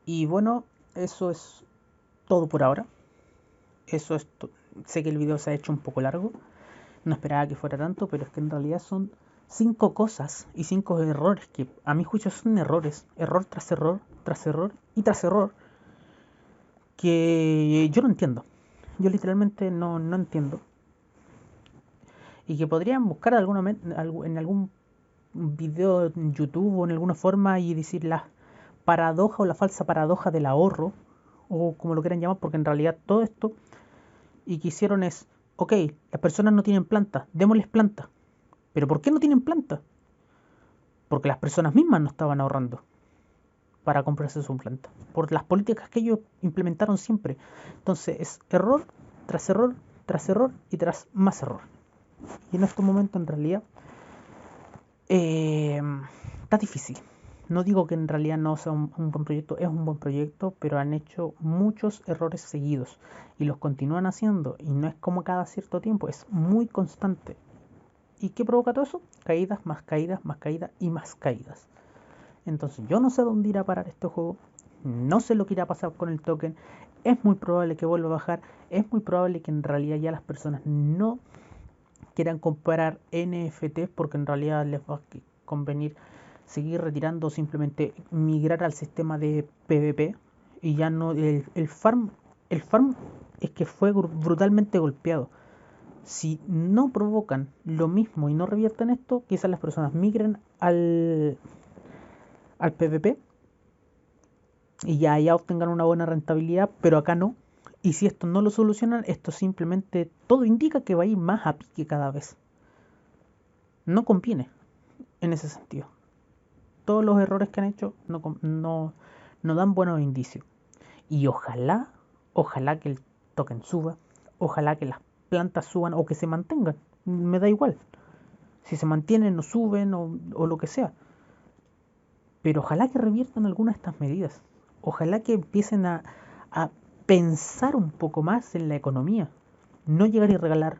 Y bueno, eso es todo por ahora. Eso es sé que el video se ha hecho un poco largo. No esperaba que fuera tanto, pero es que en realidad son 5 cosas y 5 errores que a mi juicio son errores. Error tras error, tras error y tras error. Que yo no entiendo. Yo literalmente no entiendo. Y que podrían buscar en algún video en YouTube o en alguna forma y decir la paradoja o la falsa paradoja del ahorro, o como lo quieran llamar, porque en realidad todo esto y que hicieron es, ok, las personas no tienen planta, démosles planta. ¿Pero por qué no tienen planta? Porque las personas mismas no estaban ahorrando para comprarse su planta. Por las políticas que ellos implementaron siempre. Entonces es error tras error, tras error y tras más error. Y en estos momentos en realidad está difícil. No digo que en realidad no sea un buen proyecto, es un buen proyecto, pero han hecho muchos errores seguidos y los continúan haciendo y no es como cada cierto tiempo, es muy constante. ¿Y qué provoca todo eso? Caídas, más caídas, más caídas y más caídas. Entonces yo no sé dónde irá a parar este juego, no sé lo que irá a pasar con el token, es muy probable que vuelva a bajar, es muy probable que en realidad ya las personas no quieran comprar NFTs porque en realidad les va a convenir seguir retirando o simplemente migrar al sistema de PvP y ya no el farm es que fue brutalmente golpeado. Si no provocan lo mismo y no revierten esto, quizás las personas migren al PvP y ya obtengan una buena rentabilidad, pero acá no. Y si esto no lo solucionan, esto simplemente todo indica que va a ir más a pique cada vez. No conviene en ese sentido. Todos los errores que han hecho no dan buenos indicios. Y ojalá que el token suba, ojalá que las plantas suban o que se mantengan. Me da igual. Si se mantienen o suben o lo que sea. Pero ojalá que reviertan algunas de estas medidas. Ojalá que empiecen a pensar un poco más en la economía. No llegar y regalar.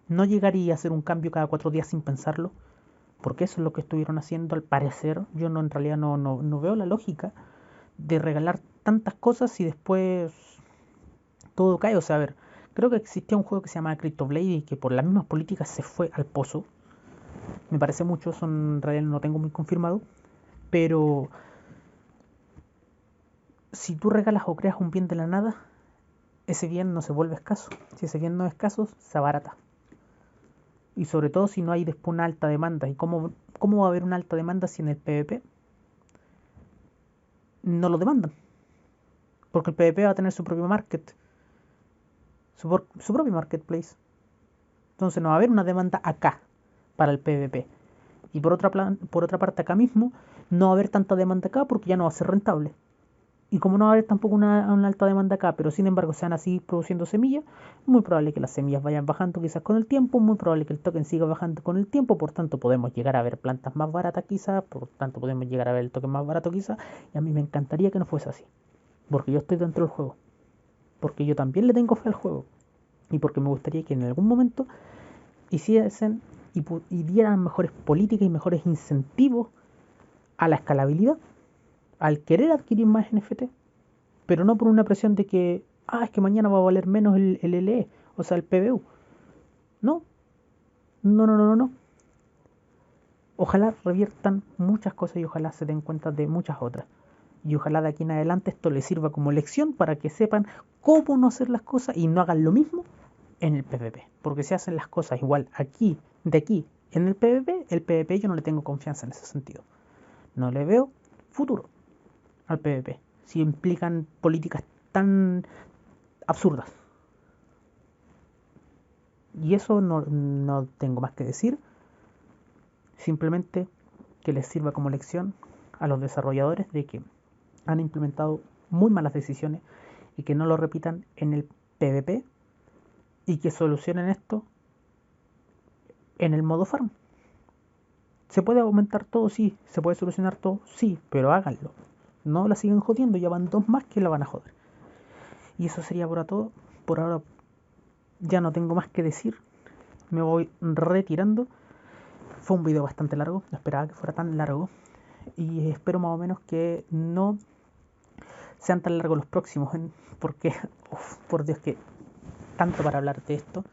No llegar y hacer un cambio cada 4 días sin pensarlo. Porque eso es lo que estuvieron haciendo al parecer. Yo en realidad no veo la lógica de regalar tantas cosas y después todo cae. O sea, a ver, creo que existía un juego que se llamaba CryptoBlade y que por las mismas políticas se fue al pozo. Me parece mucho, eso en realidad no tengo muy confirmado. Pero si tú regalas o creas un bien de la nada, ese bien no se vuelve escaso. Si ese bien no es escaso, se abarata. Y sobre todo si no hay después una alta demanda. ¿Y cómo va a haber una alta demanda si en el PvP no lo demandan? Porque el PvP va a tener su propio market, su propio marketplace. Entonces no va a haber una demanda acá para el PvP. Y por otra parte acá mismo no va a haber tanta demanda acá porque ya no va a ser rentable. Y como no va a haber tampoco una alta demanda acá, pero sin embargo se van a seguir produciendo semillas, muy probable que las semillas vayan bajando quizás con el tiempo, muy probable que el token siga bajando con el tiempo, por tanto podemos llegar a ver plantas más baratas quizás, por tanto podemos llegar a ver el token más barato quizás, y a mí me encantaría que no fuese así, porque yo estoy dentro del juego, porque yo también le tengo fe al juego, y porque me gustaría que en algún momento hiciesen y dieran mejores políticas y mejores incentivos a la escalabilidad, al querer adquirir más NFT, pero no por una presión de que, es que mañana va a valer menos el LE, o sea, el PBU. No, no, no, no, no, no. Ojalá reviertan muchas cosas y ojalá se den cuenta de muchas otras. Y ojalá de aquí en adelante esto les sirva como lección para que sepan cómo no hacer las cosas y no hagan lo mismo en el PvP. Porque si hacen las cosas igual aquí, de aquí, en el PvP yo no le tengo confianza en ese sentido. No le veo futuro al PvP. Si implican políticas tan absurdas. Y eso no tengo más que decir. Simplemente que les sirva como lección a los desarrolladores de que han implementado muy malas decisiones y que no lo repitan en el PvP y que solucionen esto en el modo farm. ¿Se puede aumentar todo? Sí. ¿Se puede solucionar todo? Sí, pero háganlo. No la siguen jodiendo, ya van 2 más que la van a joder. Y eso sería por todo. Por ahora ya no tengo más que decir. Me voy retirando. Fue un video bastante largo, no esperaba que fuera tan largo. Y espero más o menos que no sean tan largos los próximos. Porque, por Dios, que tanto para hablar de esto.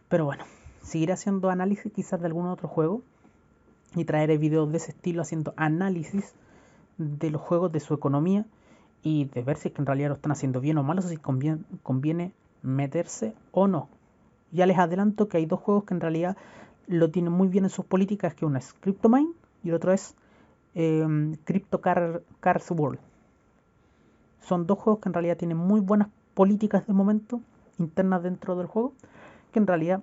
Pero bueno, seguiré haciendo análisis quizás de algún otro juego. Y traeré videos de ese estilo haciendo análisis de los juegos, de su economía. Y de ver si es que en realidad lo están haciendo bien o mal. O si conviene meterse o no. Ya les adelanto que hay 2 juegos que en realidad lo tienen muy bien en sus políticas, que uno es CryptoMine y el otro es Crypto Cars World. Son 2 juegos que en realidad tienen muy buenas políticas de momento internas dentro del juego, que en realidad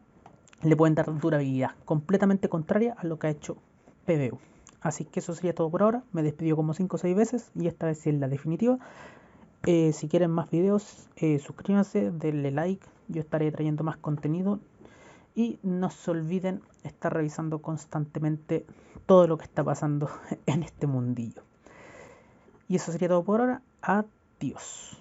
le pueden dar durabilidad, completamente contraria a lo que ha hecho PBU. Así que eso sería todo por ahora. Me despidió como 5 o 6 veces y esta vez sí es la definitiva. Si quieren más videos, suscríbanse, denle like. Yo estaré trayendo más contenido. Y no se olviden estar revisando constantemente todo lo que está pasando en este mundillo. Y eso sería todo por ahora. Adiós.